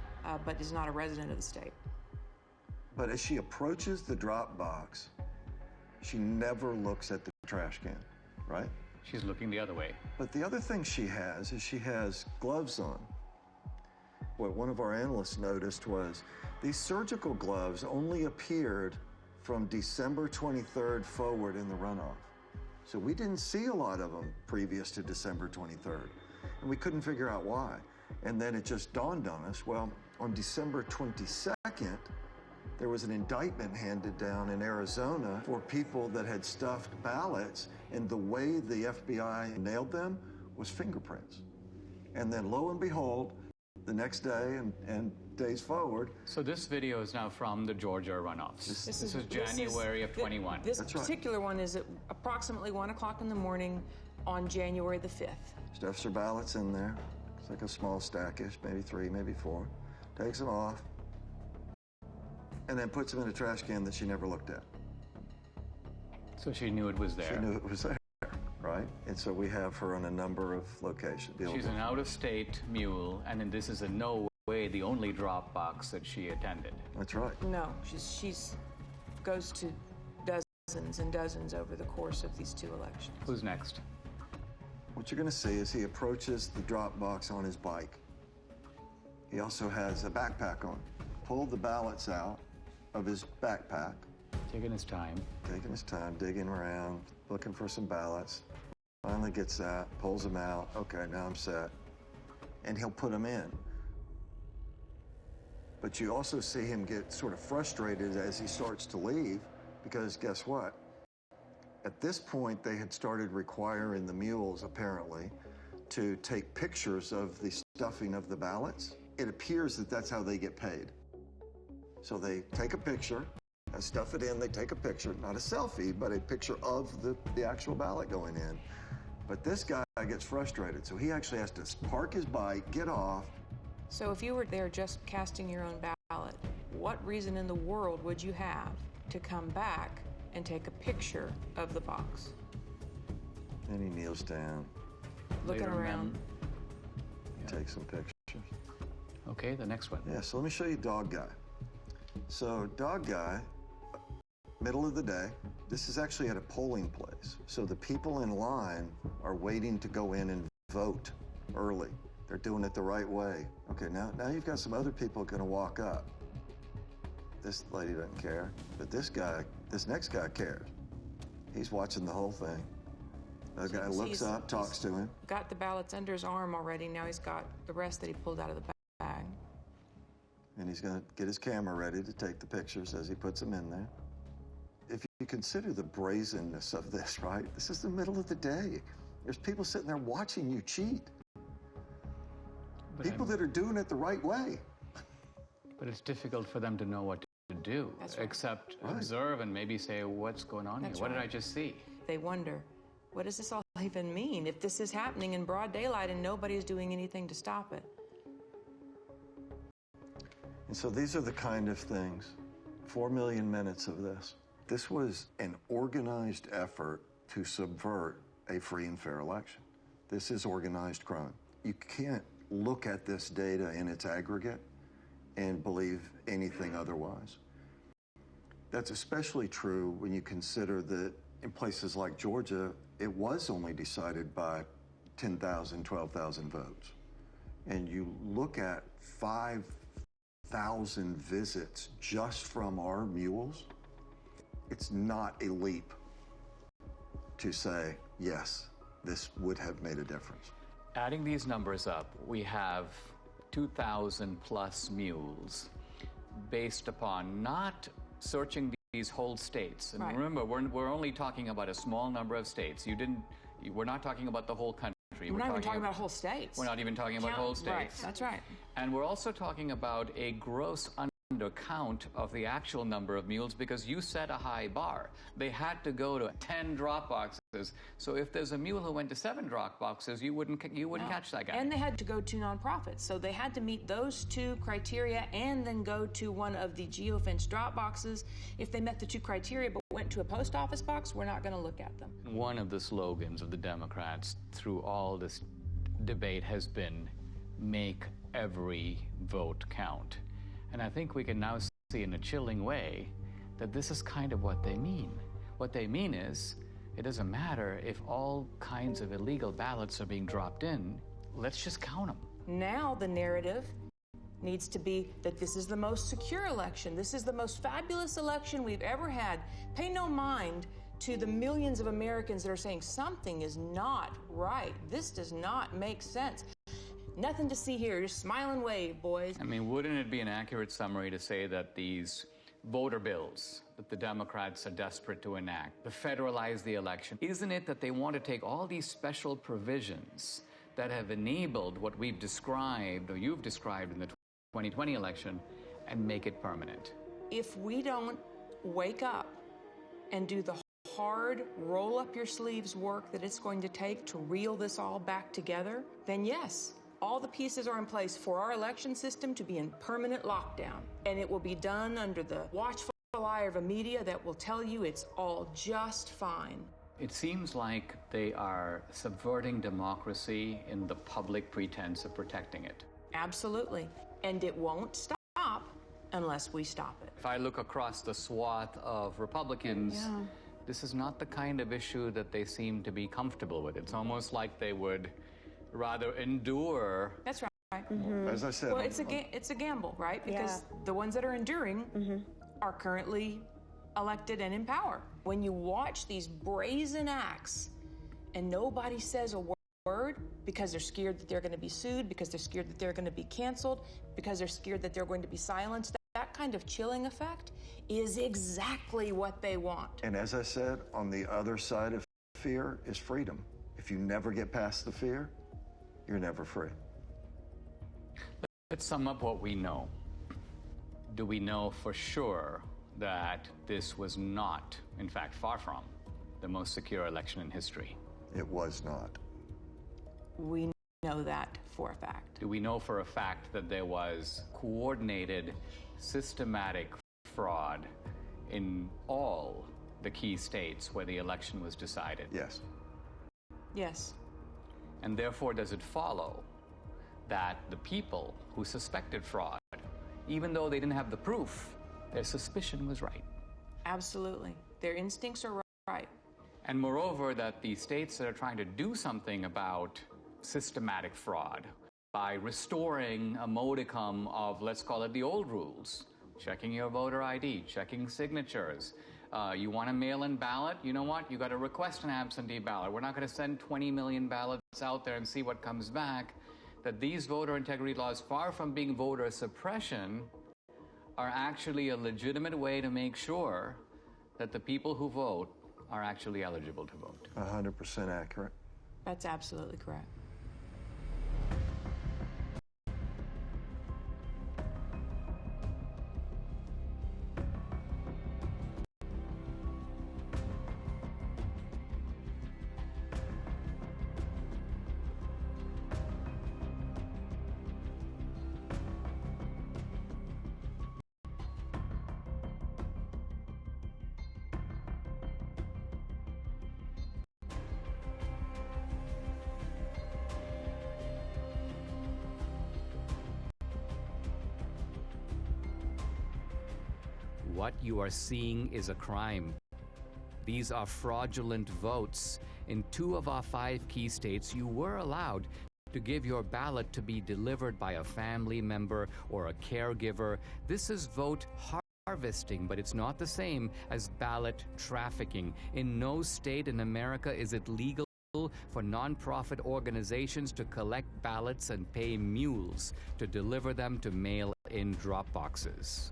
but is not a resident of the state. But as she approaches the drop box, she never looks at the trash can, right? She's looking the other way. But the other thing she has is she has gloves on. What one of our analysts noticed was these surgical gloves only appeared from December 23rd forward in the runoff. So we didn't see a lot of them previous to December 23rd, and we couldn't figure out why. And then it just dawned on us, well, on December 22nd, there was an indictment handed down in Arizona for people that had stuffed ballots, and the way the FBI nailed them was fingerprints. And then lo and behold, the next day and days forward. So this video is now from the Georgia runoffs. This is January of 21. This particular one is at approximately 1 o'clock in the morning on January the 5th. Stuffs her ballots in there. It's like a small stackish, maybe 3, maybe 4. Takes them off, and then puts them in a trash can that she never looked at. So she knew it was there. She knew it was there, right? And so we have her on a number of locations. She's an out-of-state mule, and this is in no way the only drop box that she attended. That's right. No, she's goes to dozens and dozens over the course of these 2 elections. Who's next? What you're going to see is he approaches the drop box on his bike. He also has a backpack on. Pulled the ballots out of his backpack. Taking his time. Taking his time, digging around, looking for some ballots. Finally gets that, pulls them out. Okay, now I'm set. And he'll put them in. But you also see him get sort of frustrated as he starts to leave, because guess what? At this point, they had started requiring the mules, apparently, to take pictures of the stuffing of the ballots. It appears that that's how they get paid. So they take a picture, stuff it in, they take a picture, not a selfie, but a picture of the actual ballot going in. But this guy gets frustrated, so he actually has to park his bike, get off. So if you were there just casting your own ballot, what reason in the world would you have to come back and take a picture of the box? And he kneels down. Looking around. Take some pictures. Okay, the next one. Yeah, so let me show you Dog Guy. So Dog Guy, middle of the day, this is actually at a polling place. So the people in line are waiting to go in and vote early. They're doing it the right way. Okay, now you've got some other people going to walk up. This lady doesn't care, but this next guy cares. He's watching the whole thing. The guy looks up, talks to him. Got the ballots under his arm already. Now he's got the rest that he pulled out of the bag. And he's going to get his camera ready to take the pictures as he puts them in there. If you consider the brazenness of this, right? This is the middle of the day. There's people sitting there watching you cheat. People that are doing it the right way. But it's difficult for them to know what to do, except observe and maybe say, what's going on here? What did I just see? They wonder, what does this all even mean if this is happening in broad daylight and nobody's doing anything to stop it? And so these are the kind of things, 4 million minutes of this. This was an organized effort to subvert a free and fair election. This is organized crime. You can't look at this data in its aggregate and believe anything otherwise. That's especially true when you consider that in places like Georgia, it was only decided by 10,000, 12,000 votes. And you look at 5,000 visits just from our mules, it's not a leap to say, yes, this would have made a difference. Adding these numbers up, we have 2,000 plus mules. based upon not searching these whole states. And Right. remember, we're only talking about a small number of states. We're not talking about the whole country. We're not even talking about whole states. We're not even talking about whole states. Right, that's right. And we're also talking about a gross undercount of the actual number of mules because you set a high bar. They had to go to 10 drop boxes. So if there's a mule who went to 7 drop boxes, you wouldn't catch that guy. And they had to go to nonprofits. So they had to meet those 2 criteria and then go to one of the geofence drop boxes. If they met the 2 criteria but went to a post office box, we're not going to look at them. One of the slogans of the Democrats through all this debate has been, make every vote count. And I think we can now see in a chilling way that this is kind of what they mean. What they mean is, it doesn't matter if all kinds of illegal ballots are being dropped in, let's just count them. Now the narrative needs to be that this is the most secure election. This is the most fabulous election we've ever had. Pay no mind to the millions of Americans that are saying something is not right. This does not make sense. Nothing to see here. Just smile and wave, boys. I mean, wouldn't it be an accurate summary to say that these voter bills that the Democrats are desperate to enact, to federalize the election, isn't it that they want to take all these special provisions that have enabled what we've described, or you've described in the 2020 election, and make it permanent? If we don't wake up and do the hard, roll up your sleeves work that it's going to take to reel this all back together, then yes, all the pieces are in place for our election system to be in permanent lockdown. And it will be done under the watchful eye of a media that will tell you it's all just fine. It seems like they are subverting democracy in the public pretense of protecting it. Absolutely. And it won't stop unless we stop it. If I look across the swath of Republicans, this is not the kind of issue that they seem to be comfortable with. It's almost like they would rather endure. That's right. As I said, well, it's a gamble, right? Because the ones that are enduring are currently elected and in power. When you watch these brazen acts and nobody says a word because they're scared that they're going to be sued, because they're scared that they're going to be canceled, because they're scared that they're going to be silenced, that kind of chilling effect is exactly what they want. And as I said, on the other side of fear is freedom. If you never get past the fear, you're never free. Let's sum up what we know. Do we know for sure that this was not, in fact, far from, the most secure election in history? It was not. We know that for a fact. Do we know for a fact that there was coordinated, systematic fraud in all the key states where the election was decided? Yes. Yes. And therefore, does it follow that the people who suspected fraud, even though they didn't have the proof, their suspicion was right? Absolutely. Their instincts are right. And moreover, that the states that are trying to do something about systematic fraud by restoring a modicum of, let's call it the old rules, checking your voter ID, checking signatures. You want a mail-in ballot? You know what? You got to request an absentee ballot. We're not going to send 20 million ballots out there and see what comes back. That these voter integrity laws, far from being voter suppression, are actually a legitimate way to make sure that the people who vote are actually eligible to vote. 100% accurate. That's absolutely correct. What you are seeing is a crime. These are fraudulent votes. In 2 of our 5 key states, you were allowed to give your ballot to be delivered by a family member or a caregiver. This is vote harvesting, but it's not the same as ballot trafficking. In no state in America is it legal for nonprofit organizations to collect ballots and pay mules to deliver them to mail-in drop boxes.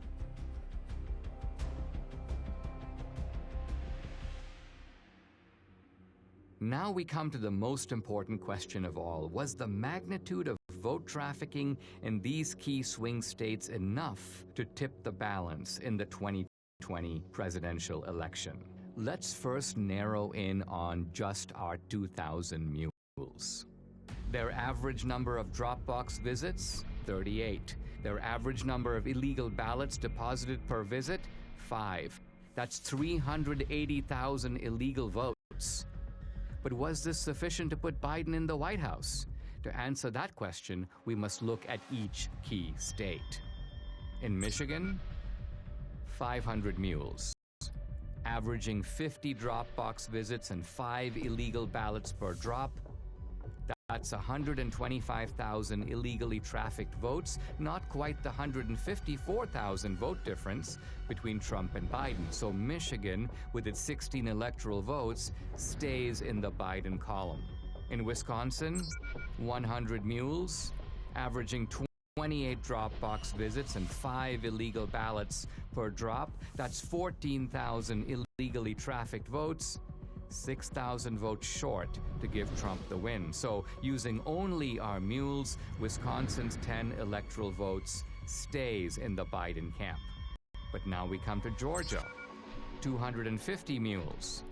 Now we come to the most important question of all. Was the magnitude of vote trafficking in these key swing states enough to tip the balance in the 2020 presidential election? Let's first narrow in on just our 2,000 mules. Their average number of Dropbox visits, 38. Their average number of illegal ballots deposited per visit, 5. That's 380,000 illegal votes. But was this sufficient to put Biden in the White House? To answer that question, we must look at each key state. In Michigan, 500 mules, averaging 50 Dropbox visits and 5 illegal ballots per drop. That's 125,000 illegally trafficked votes, not quite the 154,000 vote difference between Trump and Biden. So Michigan, with its 16 electoral votes, stays in the Biden column. In Wisconsin, 100 mules, averaging 28 Dropbox visits and 5 illegal ballots per drop. That's 14,000 illegally trafficked votes. 6,000 votes short to give Trump the win. So using only our mules, Wisconsin's 10 electoral votes stays in the Biden camp. But now we come to Georgia. 250 mules,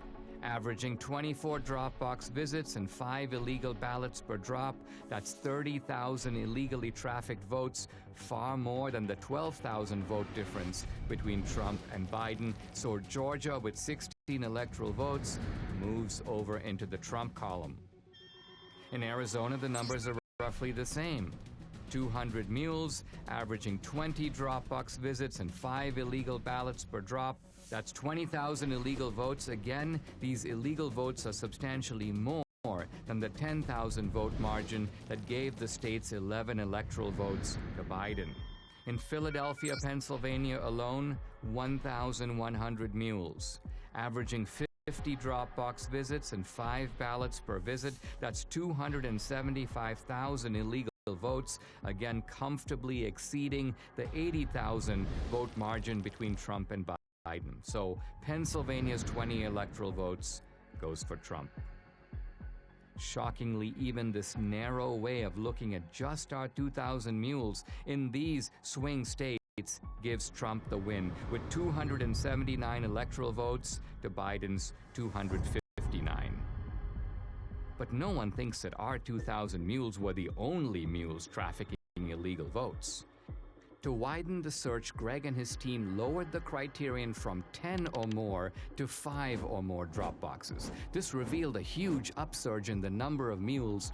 averaging 24 Dropbox visits and 5 illegal ballots per drop. That's 30,000 illegally trafficked votes, far more than the 12,000 vote difference between Trump and Biden. So Georgia, with 16 electoral votes, moves over into the Trump column. In Arizona, the numbers are roughly the same. 200 mules, averaging 20 Dropbox visits and 5 illegal ballots per drop. That's 20,000 illegal votes. Again, these illegal votes are substantially more than the 10,000 vote margin that gave the state's 11 electoral votes to Biden. In Philadelphia, Pennsylvania alone, 1,100 mules, averaging 50 Dropbox visits and 5 ballots per visit. That's 275,000 illegal votes, again comfortably exceeding the 80,000 vote margin between Trump and Biden. So Pennsylvania's 20 electoral votes goes for Trump. Shockingly, even this narrow way of looking at just our 2,000 mules in these swing states gives Trump the win, with 279 electoral votes to Biden's 259. But no one thinks that our 2,000 mules were the only mules trafficking illegal votes. To widen the search, Greg and his team lowered the criterion from 10 or more to 5 or more drop boxes. This revealed a huge upsurge in the number of mules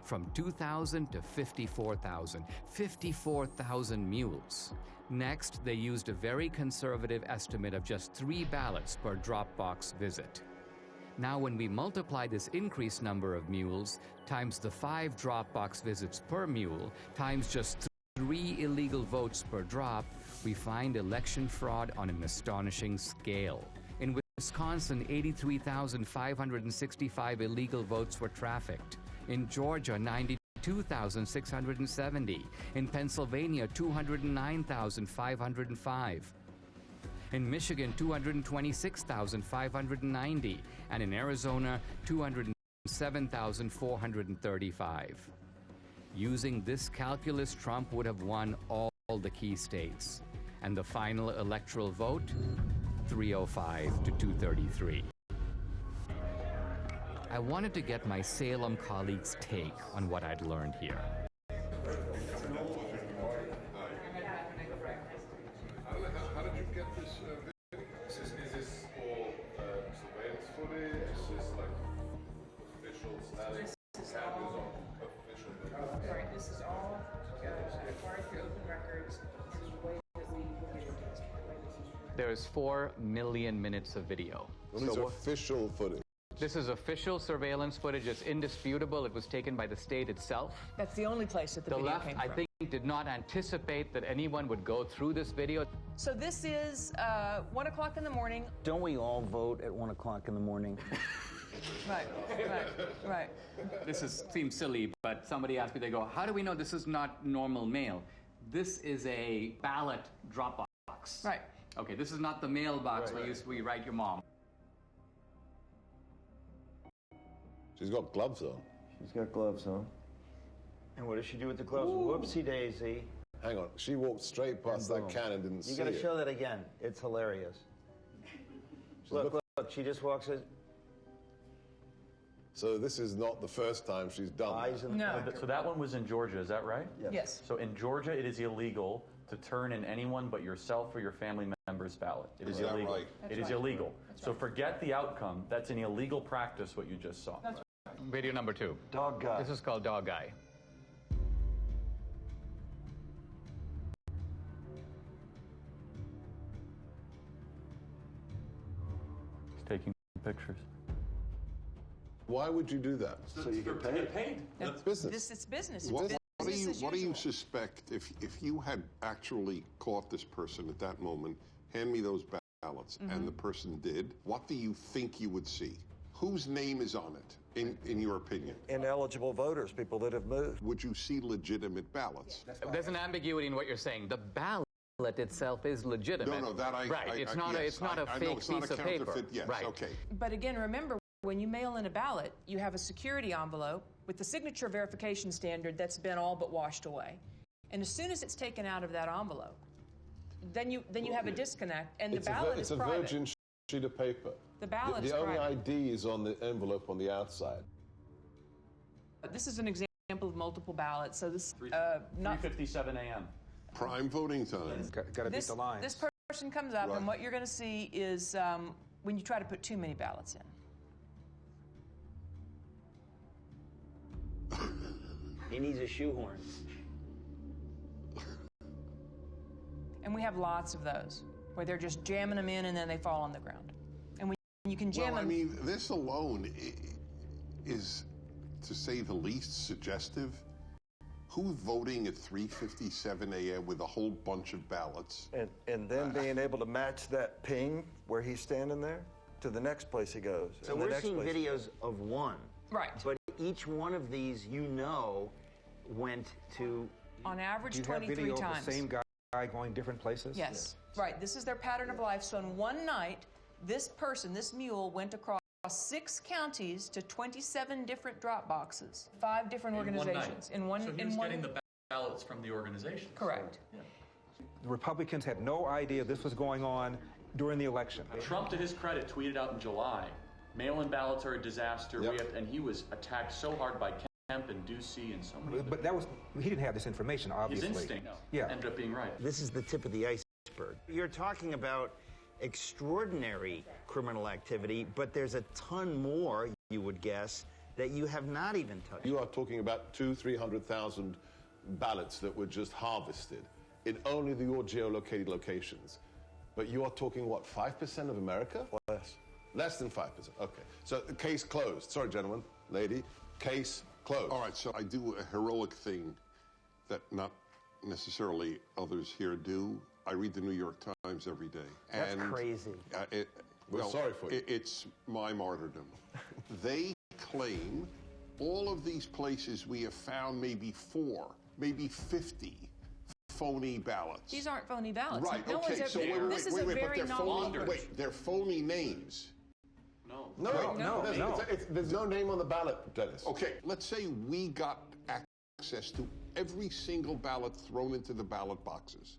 from 2,000 to 54,000. 54,000 mules. Next, they used a very conservative estimate of just 3 ballots per Dropbox visit. Now, when we multiply this increased number of mules times the 5 Dropbox visits per mule times just 3 illegal votes per drop, we find election fraud on an astonishing scale. In Wisconsin, 83,565 illegal votes were trafficked. In Georgia, 92,670. In Pennsylvania, 209,505. In Michigan, 226,590. And in Arizona, 207,435. Using this calculus, Trump would have won all the key states. And the final electoral vote, 305 to 233. I wanted to get my Salem colleagues' take on what I'd learned here. How did you get this video? Is this all surveillance footage? Is this like official status? Sorry, this is all acquired through open records. This is the way that we get it. There's 4 million minutes of video. Well, these are official footage. This is official surveillance footage. It's indisputable. It was taken by the state itself. That's the only place that the video left, came from. I think, did not anticipate that anyone would go through this video. So this is 1 o'clock in the morning. Don't we all vote at 1 o'clock in the morning? Right. Seems silly, but somebody asked me, they go, how do we know this is not normal mail? This is a ballot drop box. Right. Okay, this is not the mailbox where you write your mom. She's got gloves on. She's got gloves on. And what does she do with the gloves? Whoopsie daisy. Hang on, she walked straight past that can and didn't see it. You got to show that again. It's hilarious. Look, she just walks in. So this is not the first time she's done that. No. So that one was in Georgia, is that right? Yes. So in Georgia, it is illegal to turn in anyone but yourself or your family member's ballot. It is illegal. Right? It is illegal. So forget the outcome. That's an illegal practice, what you just saw. That's right. Video number 2. Dog guy. This is called Dog Guy. He's taking pictures. Why would you do that? So you get paid. That's business. It's business. What do you usual. suspect if you had actually caught this person at that moment, hand me those ballots, and the person did, what do you think you would see? Whose name is on it, in your opinion? Ineligible voters, people that have moved. Would you see legitimate ballots? There's an ambiguity in what you're saying. The ballot itself is legitimate. No, that I... Right, it's not a fake piece of paper. Yes, right. okay. But again, remember, when you mail in a ballot, you have a security envelope with the signature verification standard that's been all but washed away. And as soon as it's taken out of that envelope, then you have a disconnect, and the ballot is private. It's a virgin sheet of paper. The ballot is private. The only private. ID is on the envelope on the outside. This is an example of multiple ballots, so this... 3:57 a.m. Prime voting time. Got to beat the lines. This person comes up, and what you're going to see is when you try to put too many ballots in. He needs a shoehorn. And we have lots of those, where they're just jamming them in and then they fall on the ground. And when you can jam them... I mean, this alone is, to say the least, suggestive. Who's voting at 3:57 a.m. with a whole bunch of ballots? And then being able to match that ping where he's standing there to the next place he goes. So we're seeing videos of one. Right. But each one of these, went to... On average, Do you have 23 video times. of the same guy going different places? Yes. Right. This is their pattern of life. So in one night, this mule, went across 6 counties to 27 different drop boxes, 5 different organizations. So he was getting the ballots from the organization. Correct. The Republicans had no idea this was going on during the election. Trump, to his credit, tweeted out in July, mail-in ballots are a disaster, and he was attacked so hard by Kemp and Ducey and so many. But he didn't have this information, obviously. His instinct ended up being right. This is the tip of the iceberg. You're talking about extraordinary criminal activity, but there's a ton more, you would guess, that you have not even touched. You are talking about 200,000-300,000 ballots that were just harvested in only your geolocated locations. But you are talking, what, 5% of America? Less. Less than 5%. Okay. So the case closed. Sorry, gentlemen, lady. Case closed. All right, so I do a heroic thing that not necessarily others here do. I read the New York Times every day. That's crazy. We're sorry for you. It's my martyrdom. They claim all of these places we have found maybe 4, maybe 50 phony ballots. These aren't phony ballots. Right, no okay, so this is a very novel... They're phony names. No. There's no name on the ballot, Dennis. Okay, let's say we got access to every single ballot thrown into the ballot boxes.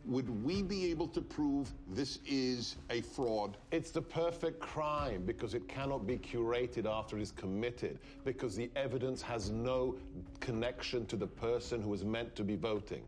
Would we be able to prove this is a fraud? It's the perfect crime because it cannot be curated after it is committed, because the evidence has no connection to the person who is meant to be voting.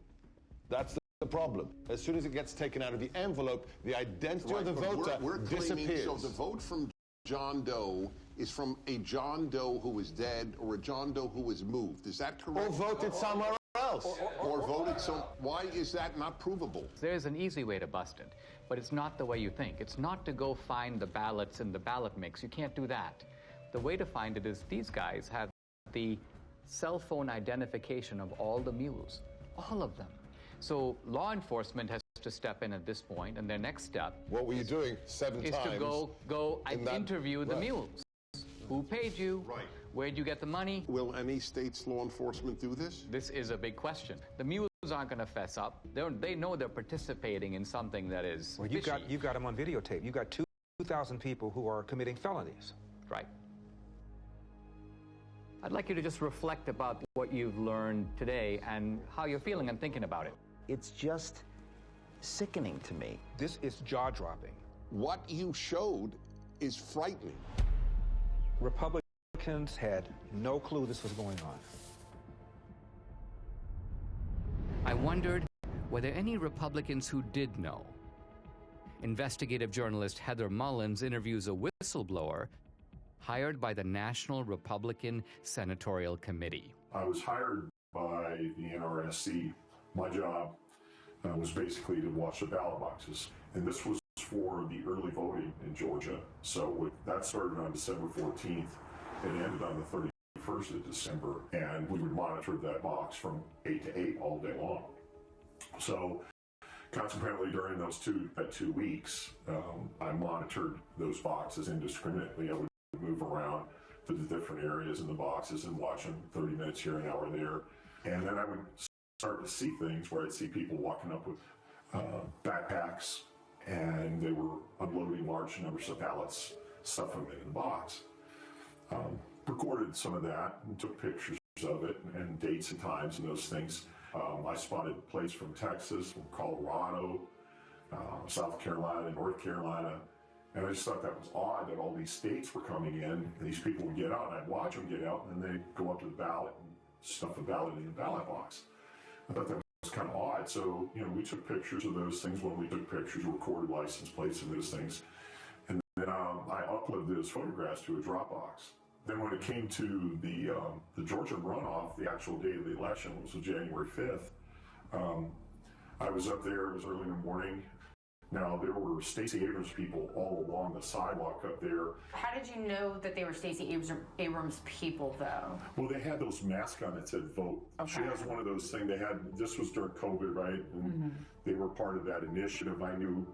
That's the problem. As soon as it gets taken out of the envelope, the identity of the voter disappears. So the vote from John Doe is from a John Doe who is dead or a John Doe who is moved. Is that correct? Or voted somewhere else. Or voted so. Why is that not provable? There's an easy way to bust it, but it's not the way you think. It's not to go find the ballots in the ballot mix. You can't do that. The way to find it is these guys have the cell phone identification of all the mules, all of them. So law enforcement has to step in at this point, and their next step... What were you doing 7 is times? Is to go and interview the mules. Who paid you? Right. Where'd you get the money? Will any state's law enforcement do this? This is a big question. The mules aren't going to fess up. They know they're participating in something that is Well, you've got them on videotape. You've got 2,000 people who are committing felonies. Right. I'd like you to just reflect about what you've learned today and how you're feeling and thinking about it. It's just sickening to me. This is jaw-dropping. What you showed is frightening. Republicans had no clue this was going on. I wondered, were there any Republicans who did know? Investigative journalist Heather Mullins interviews a whistleblower hired by the National Republican Senatorial Committee. I was hired by the NRSC. My job was basically to watch the ballot boxes. And this was for the early voting in Georgia. So that started on December 14th. It ended on the 31st of December. And we would monitor that box from 8 to 8 all day long. So consequently, during those two weeks, I monitored those boxes indiscriminately. I would move around to the different areas in the boxes and watch them 30 minutes here, an hour there. And then I would start to see things where I'd see people walking up with backpacks, and they were unloading large numbers of ballots, stuffing them in the box. Recorded some of that and took pictures of it and dates and times and those things. I spotted plates from Texas, from Colorado, South Carolina, North Carolina. And I just thought that was odd that all these states were coming in, and these people would get out, and I'd watch them get out, and then they'd go up to the ballot and stuff the ballot in the ballot box. I thought that was kind of odd. So, we took pictures of those things. When we took pictures, recorded license plates and those things. And then I uploaded those photographs to a Dropbox. Then when it came to the Georgia runoff, the actual day of the election, which was January 5th, I was up there. It was early in the morning. Now, there were Stacey Abrams people all along the sidewalk up there. How did you know that they were Stacey Abrams people, though? Well, they had those masks on that said vote. Okay. She has one of those things. This was during COVID, right? And they were part of that initiative. I knew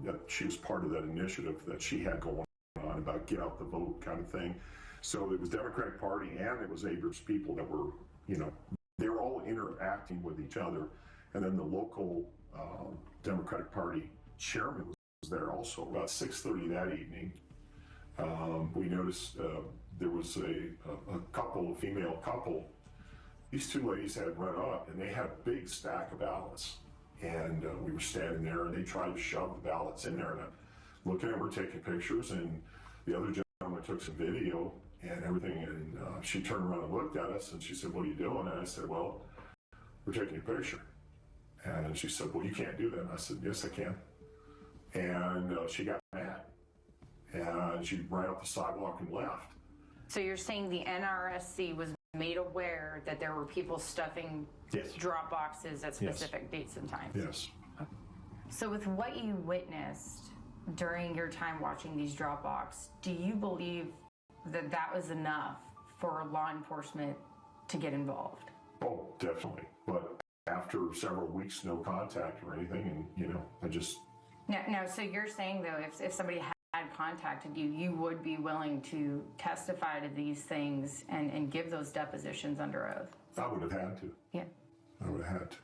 that she was part of that initiative that she had going on about get out the vote kind of thing. So it was Democratic Party and it was Abrams people that were, they were all interacting with each other. And then the local Democratic Party chairman was there also. About 6:30 that evening, we noticed there was a female couple. These two ladies had run up and they had a big stack of ballots. And we were standing there and they tried to shove the ballots in there. And I'm looking at her, taking pictures, and the other gentleman took some video and everything. And she turned around and looked at us and she said, "What are you doing?" And I said, "Well, we're taking a picture." And she said, "Well, you can't do that." And I said, "Yes, I can." And she got mad, and she ran up the sidewalk and left. So you're saying the NRSC was made aware that there were people stuffing drop boxes at specific dates and times? Yes. So with what you witnessed during your time watching these drop boxes, do you believe that that was enough for law enforcement to get involved? Oh, definitely. But after several weeks, no contact or anything, and I just... Now, so you're saying, though, if somebody had contacted you, you would be willing to testify to these things and give those depositions under oath? I would have had to. Yeah. I would have had to.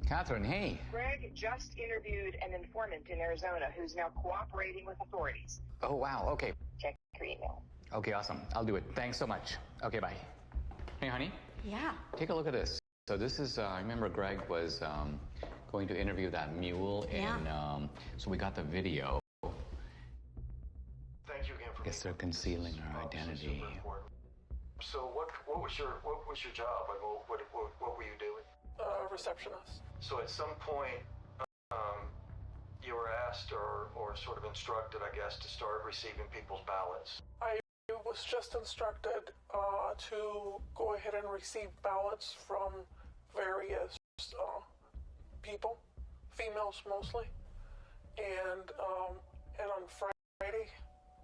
Catherine, hey. Greg just interviewed an informant in Arizona who's now cooperating with authorities. Oh, wow. Okay. Check your email. Okay, awesome. I'll do it. Thanks so much. Okay, bye. Hey, honey. Yeah. Take a look at this. So this is, I remember Greg was going to interview that mule so we got the video. Thank you again for... I guess they're concealing her identity. So what was your job? Like, what were you doing? Receptionist. So at some point, you were asked or sort of instructed, I guess, to start receiving people's ballots. I was just instructed to go ahead and receive ballots from various people, females mostly, and on Friday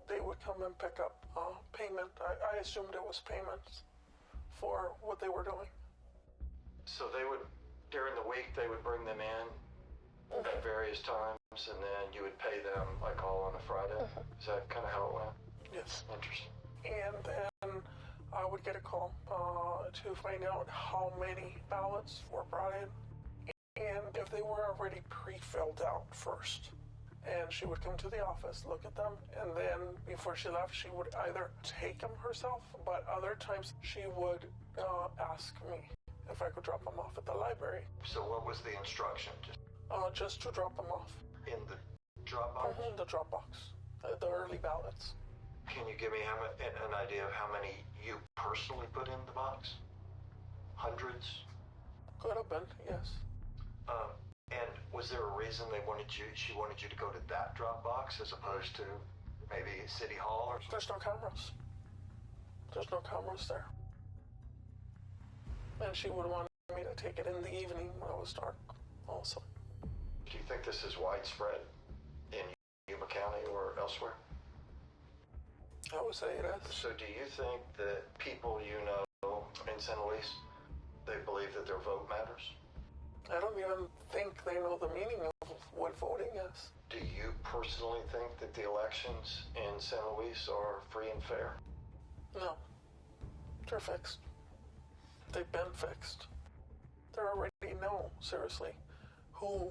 they would come and pick up payment. I assumed it was payments for what they were doing. So they would, during the week, they would bring them in at various times, and then you would pay them like all on a Friday. Is that kind of how it went? Yes. Interesting. And then I would get a call to find out how many ballots were brought in, and if they were already pre-filled out first, and she would come to the office, look at them, and then before she left, she would either take them herself, but other times she would ask me if I could drop them off at the library. So what was the instruction? Just to drop them off. In the drop box? In the drop box, the early ballots. Can you give me an idea of how many you personally put in the box? Hundreds? Could have been, yes. And was there a reason she wanted you to go to that drop box as opposed to maybe City Hall or something? There's no cameras. There's no cameras there. And she would want me to take it in the evening when it was dark also. Do you think this is widespread in Yuma County or elsewhere? I would say it is. So do you think that people you know in San Luis, they believe that their vote matters? I don't even think they know the meaning of what voting is. Do you personally think that the elections in San Luis are free and fair? No. They're fixed. They've been fixed. They already know, seriously, who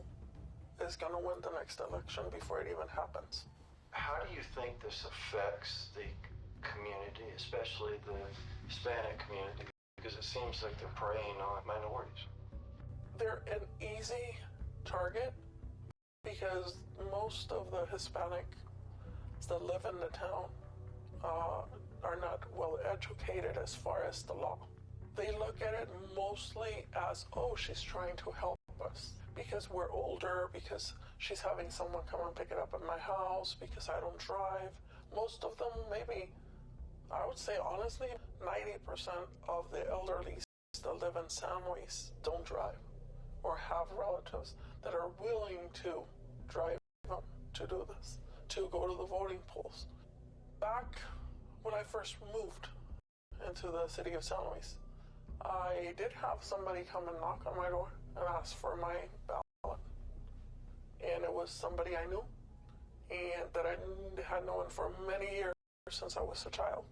is going to win the next election before it even happens. How do you think this affects the community, especially the Hispanic community? Because it seems like they're preying on minorities. They're an easy target because most of the Hispanics that live in the town are not well educated as far as the law. They look at it mostly as, oh, she's trying to help us because we're older, because she's having someone come and pick it up at my house, because I don't drive. Most of them, maybe, I would say honestly, 90% of the elderly that live in San Luis don't drive or have relatives that are willing to drive them to do this, to go to the voting polls. Back when I first moved into the city of San Luis, I did have somebody come and knock on my door and ask for my ballot. And it was somebody I knew and that I had known for many years since I was a child.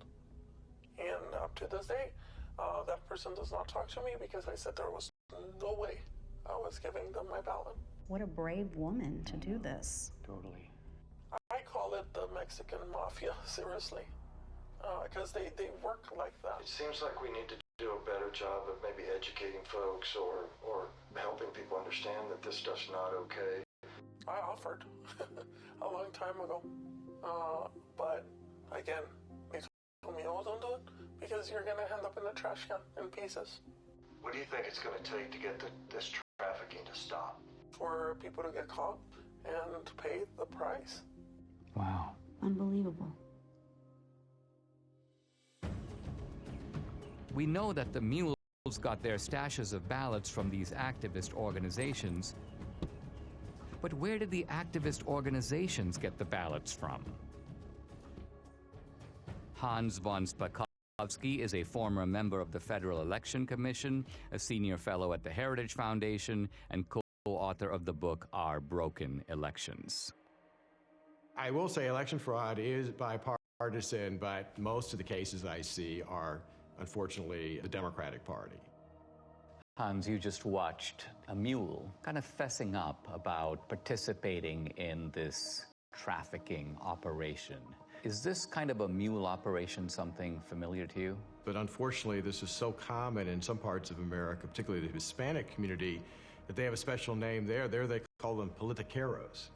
And up to this day, that person does not talk to me because I said there was no way I was giving them my ballot. What a brave woman to do this. Totally. I call it the Mexican mafia, seriously, because they work like that. It seems like we need to do a better job of maybe educating folks or helping people understand that this stuff's not okay. I offered a long time ago, but again, they told me, oh, don't do it, because you're going to end up in the trash can in pieces. What do you think it's going to take to get this trafficking to stop? For people to get caught and pay the price. Wow. Unbelievable. We know that the mules got their stashes of ballots from these activist organizations. But where did the activist organizations get the ballots from? Hans von Spakovsky is a former member of the Federal Election Commission, a senior fellow at the Heritage Foundation, and co-author of the book Our Broken Elections. I will say election fraud is bipartisan, but most of the cases I see are, unfortunately, the Democratic Party. Hans, you just watched a mule kind of fessing up about participating in this trafficking operation. Is this kind of a mule operation something familiar to you? But unfortunately, this is so common in some parts of America, particularly the Hispanic community, that they have a special name there. There they call them politiqueros.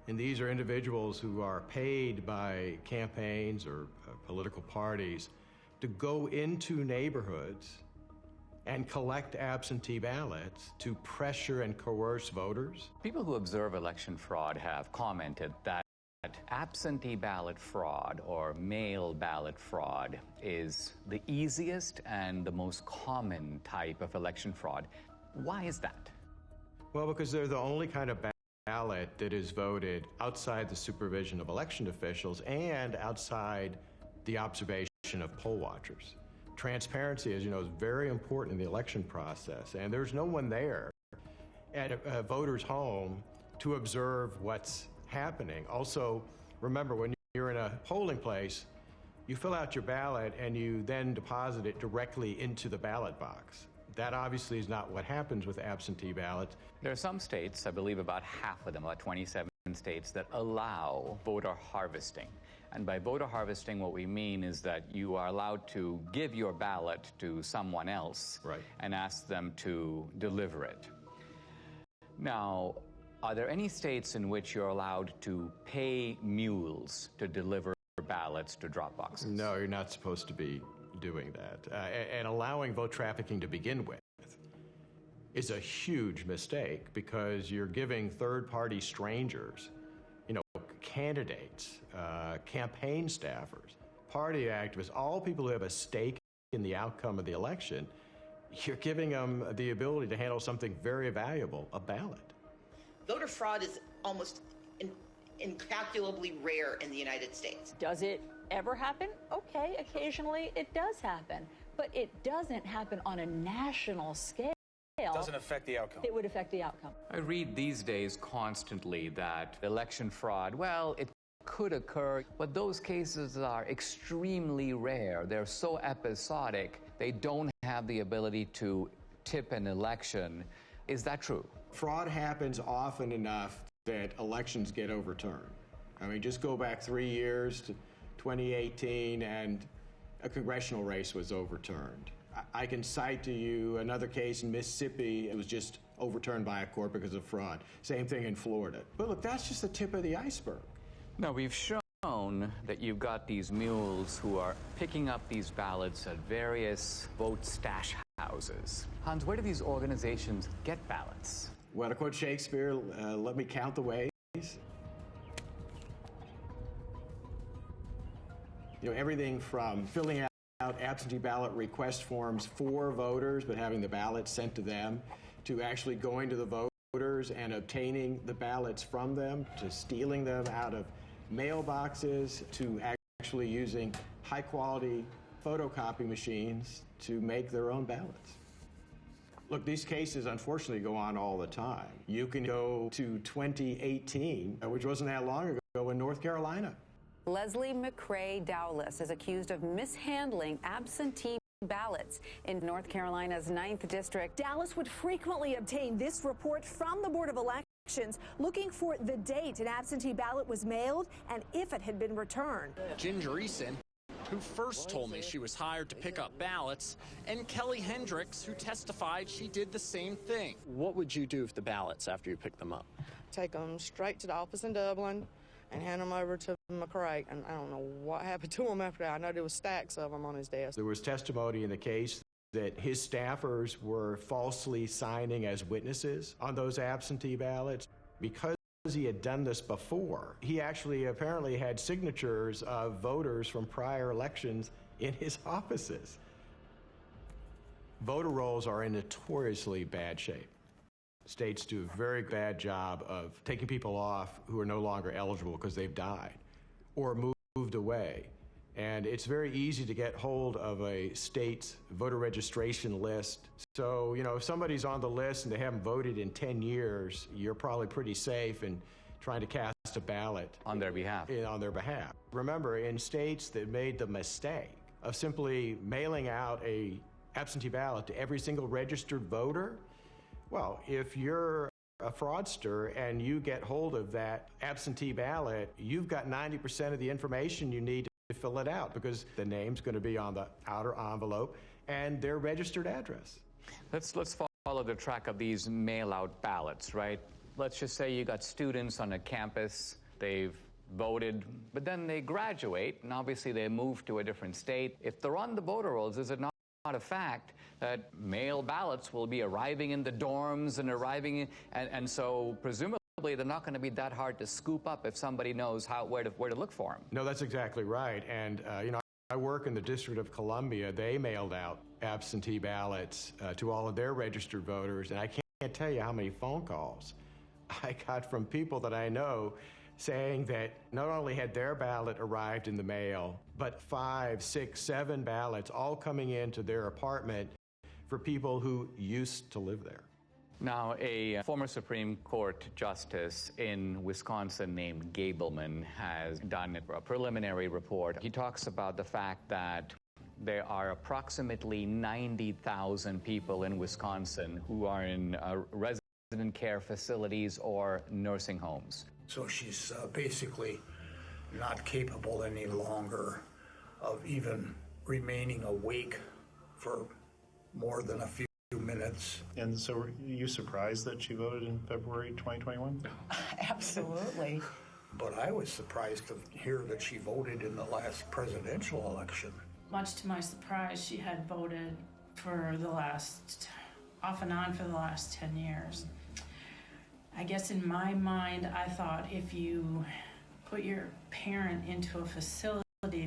And these are individuals who are paid by campaigns or political parties to go into neighborhoods and collect absentee ballots to pressure and coerce voters. People who observe election fraud have commented that absentee ballot fraud or mail ballot fraud is the easiest and the most common type of election fraud. Why is that? Well, because they're the only kind of ballot that is voted outside the supervision of election officials and outside the observation of poll watchers. Transparency, as you know, is very important in the election process, and there's no one there at a voter's home to observe what's happening. Also, remember, when you're in a polling place, you fill out your ballot and you then deposit it directly into the ballot box. That obviously is not what happens with absentee ballots. There are some states, I believe about half of them, about 27 states, that allow voter harvesting. And by voter harvesting, what we mean is that you are allowed to give your ballot to someone else and ask them to deliver it. Now, are there any states in which you're allowed to pay mules to deliver ballots to drop boxes? No, you're not supposed to be doing that. And allowing vote trafficking to begin with is a huge mistake, because you're giving third-party strangers, candidates, campaign staffers, party activists, all people who have a stake in the outcome of the election, you're giving them the ability to handle something very valuable, a ballot. Voter fraud is almost incalculably rare in the United States. Does it ever happen? Okay, occasionally it does happen, but it doesn't happen on a national scale. It doesn't affect the outcome. It would affect the outcome. I read these days constantly that election fraud, well, it could occur, but those cases are extremely rare. They're so episodic, they don't have the ability to tip an election. Is that true? Fraud happens often enough that elections get overturned. I mean, just go back 3 years to 2018 and a congressional race was overturned. I can cite to you another case in Mississippi. It was just overturned by a court because of fraud. Same thing in Florida. But look, that's just the tip of the iceberg. Now, we've shown that you've got these mules who are picking up these ballots at various vote stash houses. Hans, where do these organizations get ballots? Well, to quote Shakespeare, let me count the ways. Everything from filling out absentee ballot request forms for voters, but having the ballots sent to them, to actually going to the voters and obtaining the ballots from them, to stealing them out of mailboxes, to actually using high-quality photocopy machines to make their own ballots. Look, these cases unfortunately go on all the time. You can go to 2018, which wasn't that long ago, in North Carolina. Leslie McCrae Dowless is accused of mishandling absentee ballots in North Carolina's 9th District. Dallas would frequently obtain this report from the Board of Elections, looking for the date an absentee ballot was mailed and if it had been returned. Ginger Eason, who first told me she was hired to pick up ballots, and Kelly Hendricks, who testified she did the same thing. What would you do with the ballots after you picked them up? Take them straight to the office in Dublin and hand them over to McCrae. And I don't know what happened to him after that. I know there was stacks of them on his desk. There was testimony in the case that his staffers were falsely signing as witnesses on those absentee ballots. Because he had done this before, he actually apparently had signatures of voters from prior elections in his offices. Voter rolls are in notoriously bad shape. States do a very bad job of taking people off who are no longer eligible because they've died or moved away. And it's very easy to get hold of a state's voter registration list. So, if somebody's on the list and they haven't voted in 10 years, you're probably pretty safe in trying to cast a ballot. On their behalf. On their behalf. Remember, in states that made the mistake of simply mailing out a absentee ballot to every single registered voter, well, if you're a fraudster and you get hold of that absentee ballot, you've got 90% of the information you need to fill it out, because the name's going to be on the outer envelope and their registered address. Let's follow the track of these mail-out ballots, right? Let's just say you got students on a campus, they've voted, but then they graduate, and obviously they move to a different state. If they're on the voter rolls, is it not a fact that mail ballots will be arriving in the dorms and and so presumably they're not going to be that hard to scoop up if somebody knows where to look for them? No, that's exactly right. And I work in the District of Columbia. They mailed out absentee ballots to all of their registered voters, and I can't tell you how many phone calls I got from people that I know saying that not only had their ballot arrived in the mail, but 5, 6, 7 ballots all coming into their apartment for people who used to live there. Now, a former Supreme Court justice in Wisconsin named Gableman has done a preliminary report. He talks about the fact that There are approximately 90,000 people in Wisconsin who are in resident care facilities or nursing homes. So she's basically not capable any longer of even remaining awake for more than a few minutes. And so were you surprised that she voted in February 2021? Absolutely. But I was surprised to hear that she voted in the last presidential election. Much to my surprise, she had voted for the last, off and on for the last 10 years. I guess in my mind, I thought if you put your parent into a facility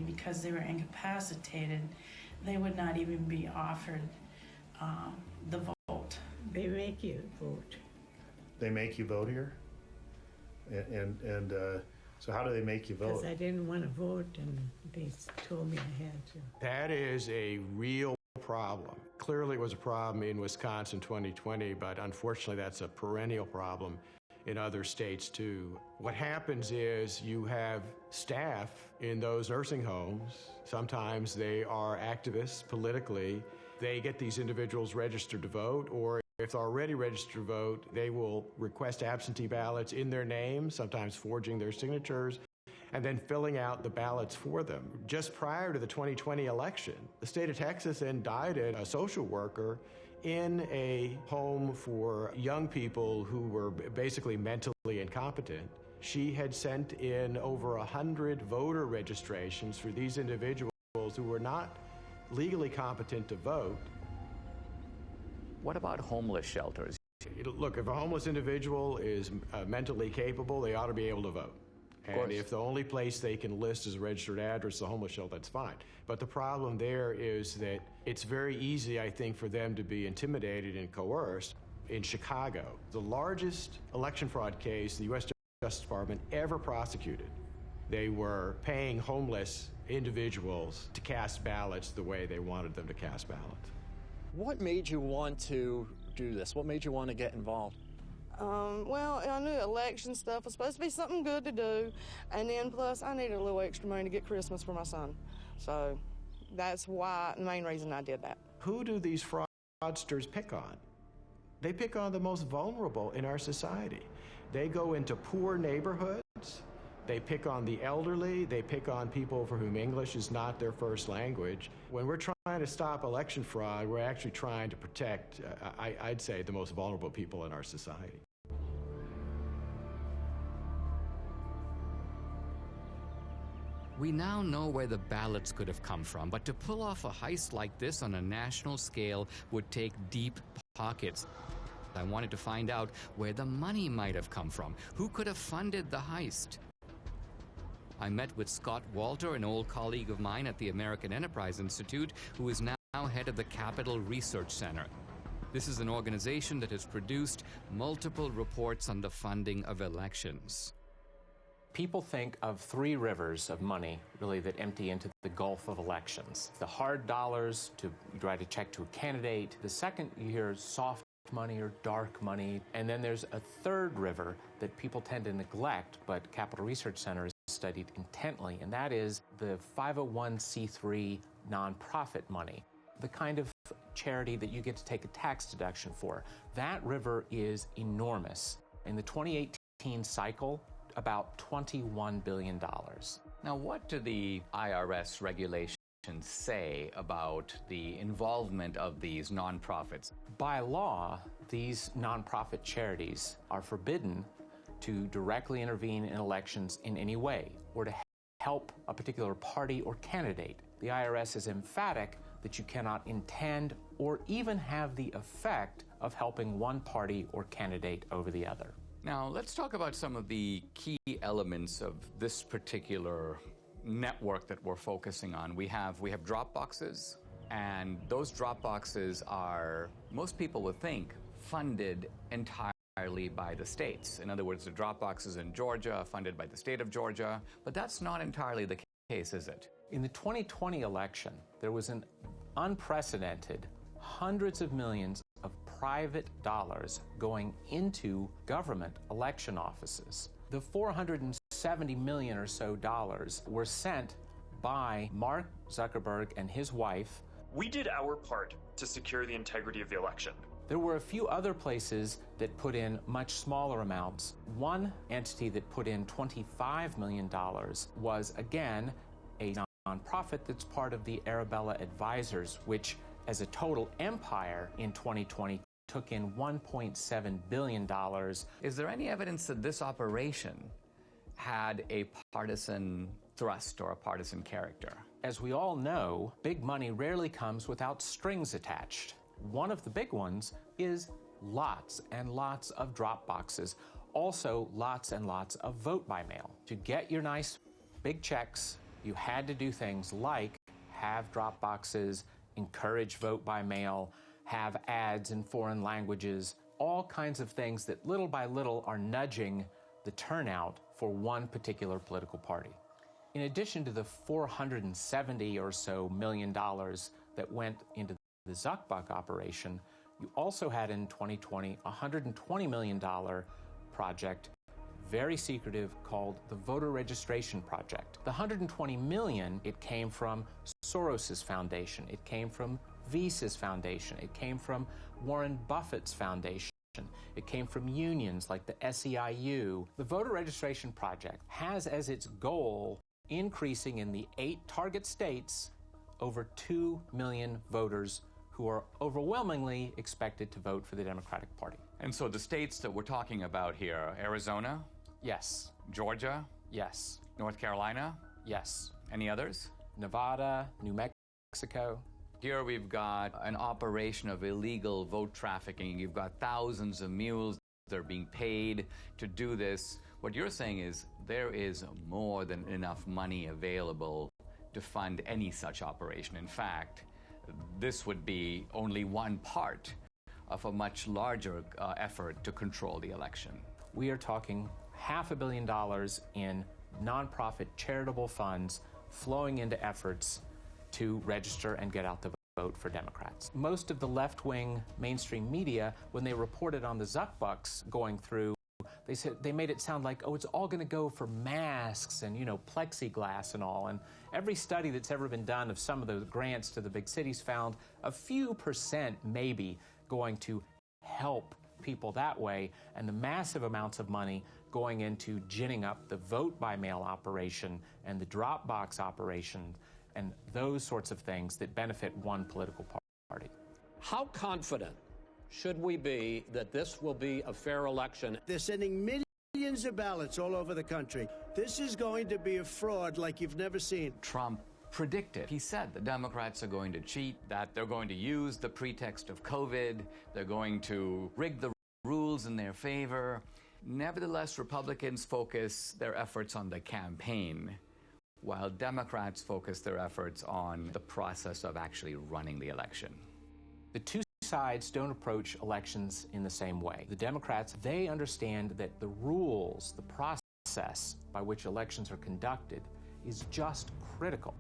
because they were incapacitated, they would not even be offered the vote. They make you vote. They make you vote here? And so how do they make you vote? Because I didn't want to vote, and they told me I had to. That is a real problem. Clearly it was a problem in Wisconsin 2020, but unfortunately that's a perennial problem in other states too. What happens is you have staff in those nursing homes. Sometimes they are activists politically. They get these individuals registered to vote, or if they're already registered to vote, they will request absentee ballots in their name, sometimes forging their signatures, and then filling out the ballots for them. Just prior to the 2020 election, the state of Texas indicted a social worker in a home for young people who were basically mentally incompetent. She had sent in over 100 voter registrations for these individuals who were not legally competent to vote. What about homeless shelters? Look, if a homeless individual is mentally capable, they ought to be able to vote. And if the only place they can list as a registered address is a homeless shelter, that's fine. But the problem there is that it's very easy, I think, for them to be intimidated and coerced. In Chicago, the largest election fraud case the U.S. Justice Department ever prosecuted, they were paying homeless individuals to cast ballots the way they wanted them to cast ballots. What made you want to do this? What made you want to get involved? Well, I knew election stuff was supposed to be something good to do, and then plus I needed a little extra money to get Christmas for my son. So that's why, the main reason I did that. Who do these fraudsters pick on? They pick on the most vulnerable in our society. They go into poor neighborhoods, they pick on the elderly, they pick on people for whom English is not their first language. When we're trying to stop election fraud, we're actually trying to protect, I'd say, the most vulnerable people in our society. We now know where the ballots could have come from, but to pull off a heist like this on a national scale would take deep pockets. I wanted to find out where the money might have come from. Who could have funded the heist? I met with Scott Walter, an old colleague of mine at the American Enterprise Institute, who is now head of the Capital Research Center. This is an organization that has produced multiple reports on the funding of elections. People think of three rivers of money, really, that empty into the gulf of elections. The hard dollars to write a check to a candidate. The second, you hear soft money or dark money. And then there's a third river that people tend to neglect, but Capital Research Center has studied intently, and that is the 501c3 nonprofit money, the kind of charity that you get to take a tax deduction for. That river is enormous. In the 2018 cycle, about $21 billion. Now, what do the IRS regulations say about the involvement of these nonprofits? By law, these nonprofit charities are forbidden to directly intervene in elections in any way or to help a particular party or candidate. The IRS is emphatic that you cannot intend or even have the effect of helping one party or candidate over the other. Now, let's talk about some of the key elements of this particular network that we're focusing on. We have drop boxes, and those drop boxes are, most people would think, funded entirely by the states. In other words, the drop boxes in Georgia, funded by the state of Georgia, but that's not entirely the case, is it? In the 2020 election, there was an unprecedented hundreds of millions of private dollars going into government election offices. The $470 million or so were sent by Mark Zuckerberg and his wife. We did our part to secure the integrity of the election. There were a few other places that put in much smaller amounts. One entity that put in $25 million was, again, a nonprofit that's part of the Arabella Advisors, which, as a total empire in 2020, took in $1.7 billion. Is there any evidence that this operation had a partisan thrust or a partisan character? As we all know, big money rarely comes without strings attached. One of the big ones is lots and lots of drop boxes. Also, lots and lots of vote by mail. To get your nice big checks, you had to do things like have drop boxes, encourage vote by mail, have ads in foreign languages, all kinds of things that little by little are nudging the turnout for one particular political party. In addition to the $470 or so million that went into the Zuckbuck operation, you also had in 2020 a $120 million project, very secretive, called the Voter Registration Project. The $120 million, it came from Soros's foundation, it came from Visa's foundation, it came from Warren Buffett's foundation, it came from unions like the SEIU. The Voter Registration Project has as its goal increasing in the 8 target states over 2 million voters who are overwhelmingly expected to vote for the Democratic Party. And so the states that we're talking about here, Arizona? Yes. Georgia? Yes. North Carolina? Yes. Any others? Nevada, New Mexico. Here we've got an operation of illegal vote trafficking. You've got thousands of mules that are being paid to do this. What you're saying is there is more than enough money available to fund any such operation. In fact, this would be only one part of a much larger effort to control the election. We are talking $500 million in nonprofit charitable funds flowing into efforts to register and get out the vote for Democrats. Most of the left-wing mainstream media, when they reported on the Zuckbucks going through, they made it sound like, oh, it's all going to go for masks and, plexiglass and all. And every study that's ever been done of some of the grants to the big cities found a few percent maybe going to help people that way, and the massive amounts of money going into ginning up the vote by mail operation and the drop box operation and those sorts of things that benefit one political party. How confident should we be that this will be a fair election? They're sending millions of ballots all over the country. This is going to be a fraud like you've never seen. Trump predicted. He said the Democrats are going to cheat, that they're going to use the pretext of COVID, they're going to rig the rules in their favor. Nevertheless, Republicans focus their efforts on the campaign, while Democrats focus their efforts on the process of actually running the election. The two sides don't approach elections in the same way. The Democrats, they understand that the rules, the process by which elections are conducted is just critical.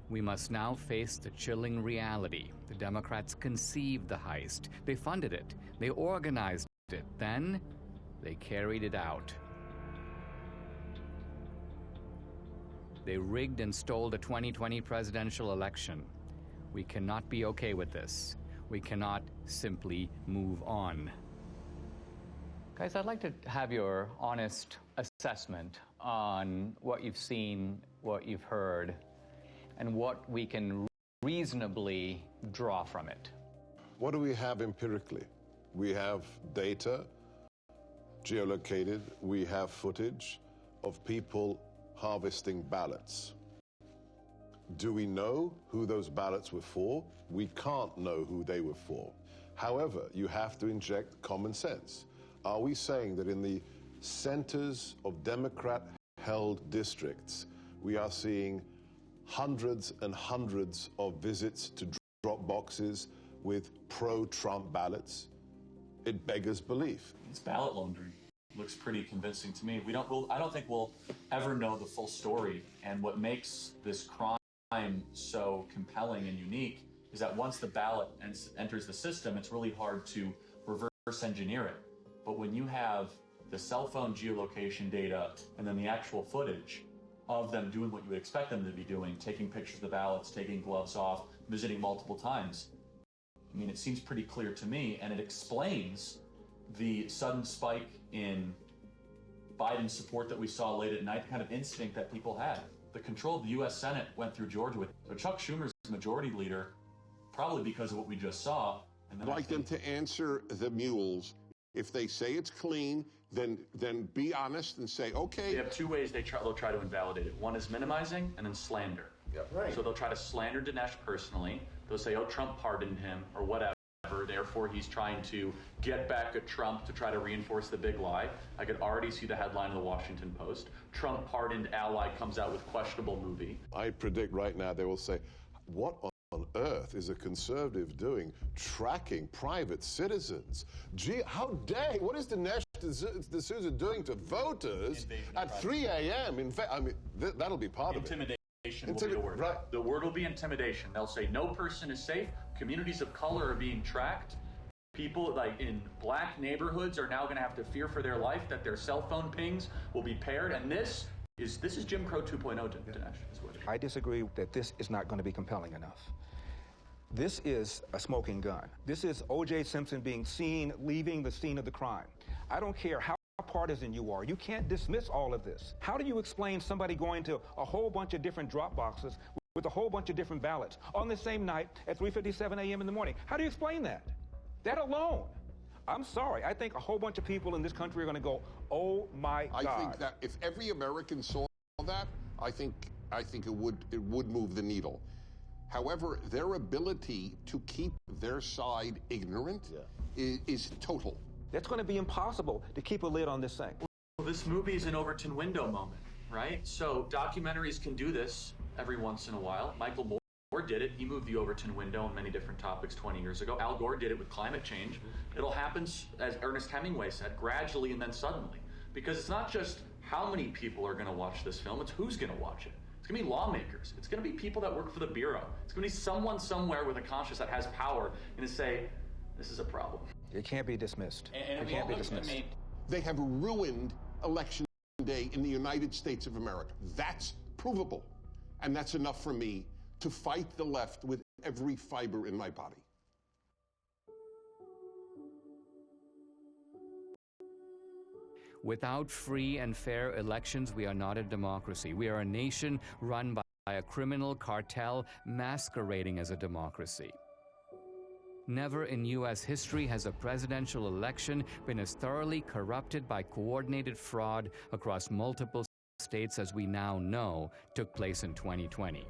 We must now face the chilling reality. The Democrats conceived the heist. They funded it. They organized it. Then they carried it out. They rigged and stole the 2020 presidential election. We cannot be okay with this. We cannot simply move on. Guys, I'd like to have your honest assessment on what you've seen, what you've heard, and what we can reasonably draw from it. What do we have empirically? We have data, geolocated. We have footage of people harvesting ballots. Do we know who those ballots were for? We can't know who they were for. However, you have to inject common sense. Are we saying that in the centers of Democrat-held districts, we are seeing hundreds and hundreds of visits to drop boxes with pro-Trump ballots? It beggars belief. It's ballot laundering. Looks pretty convincing to me. I don't think we'll ever know the full story. And what makes this crime so compelling and unique is that once the ballot enters the system, it's really hard to reverse engineer it. But when you have the cell phone geolocation data and then the actual footage of them doing what you would expect them to be doing, taking pictures of the ballots, taking gloves off, visiting multiple times. I mean, it seems pretty clear to me, and it explains the sudden spike in Biden's support that we saw late at night, the kind of instinct that people had. The control of the U.S. Senate went through Georgia with Chuck Schumer's majority leader, probably because of what we just saw. And I'd like them to answer the mules. If they say it's clean, then be honest and say, okay. They have two ways they'll try to invalidate it. One is minimizing and then slander. Yep. Right. So they'll try to slander Dinesh personally. They'll say, oh, Trump pardoned him or whatever. Therefore, he's trying to get back at Trump to try to reinforce the big lie. I could already see the headline of the Washington Post. Trump pardoned ally comes out with questionable movie. I predict right now they will say, what on earth is a conservative doing tracking private citizens? Gee, how dare, what is Dinesh D'Souza doing to voters at 3 a.m.? In fact, I mean, that'll be part of it. Intimidation will be the word. Right. The word will be intimidation. They'll say no person is safe. Communities of color are being tracked. People like in black neighborhoods are now going to have to fear for their life that their cell phone pings will be paired. And this is Jim Crow 2.0, Dinesh. Is what it is. I disagree that this is not going to be compelling enough. This is a smoking gun. This is O.J. Simpson being seen leaving the scene of the crime. I don't care how partisan you are. You can't dismiss all of this. How do you explain somebody going to a whole bunch of different drop boxes with a whole bunch of different ballots on the same night at 3:57 a.m. in the morning? How do you explain that? That alone. I'm sorry. I think a whole bunch of people in this country are going to go, oh my God. I think that if every American saw that, I think it would move the needle. However, their ability to keep their side ignorant is total. That's going to be impossible to keep a lid on this thing. Well, this movie is an Overton window moment, right? So documentaries can do this every once in a while. Michael Moore did it. He moved the Overton window on many different topics 20 years ago. Al Gore did it with climate change. It'll happen, as Ernest Hemingway said, gradually and then suddenly. Because it's not just how many people are going to watch this film, it's who's going to watch it. It's going to be lawmakers. It's going to be people that work for the Bureau. It's going to be someone somewhere with a conscience that has power and to say, this is a problem. It can't be dismissed. And it can't be dismissed. They have ruined Election Day in the United States of America. That's provable. And that's enough for me to fight the left with every fiber in my body. Without free and fair elections, we are not a democracy. We are a nation run by a criminal cartel masquerading as a democracy. Never in U.S. history has a presidential election been as thoroughly corrupted by coordinated fraud across multiple states as we now know took place in 2020.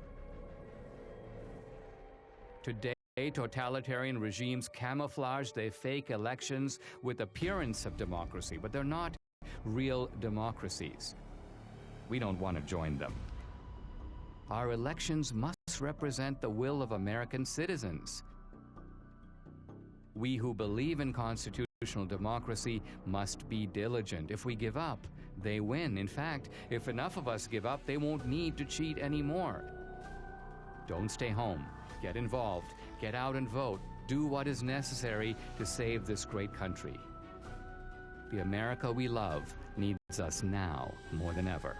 Today, totalitarian regimes camouflage their fake elections with appearance of democracy, but they're not real democracies. We don't want to join them. Our elections must represent the will of American citizens. We who believe in constitutional democracy must be diligent. If we give up, they win. In fact, if enough of us give up, they won't need to cheat anymore. Don't stay home. Get involved. Get out and vote. Do what is necessary to save this great country. The America we love needs us now more than ever.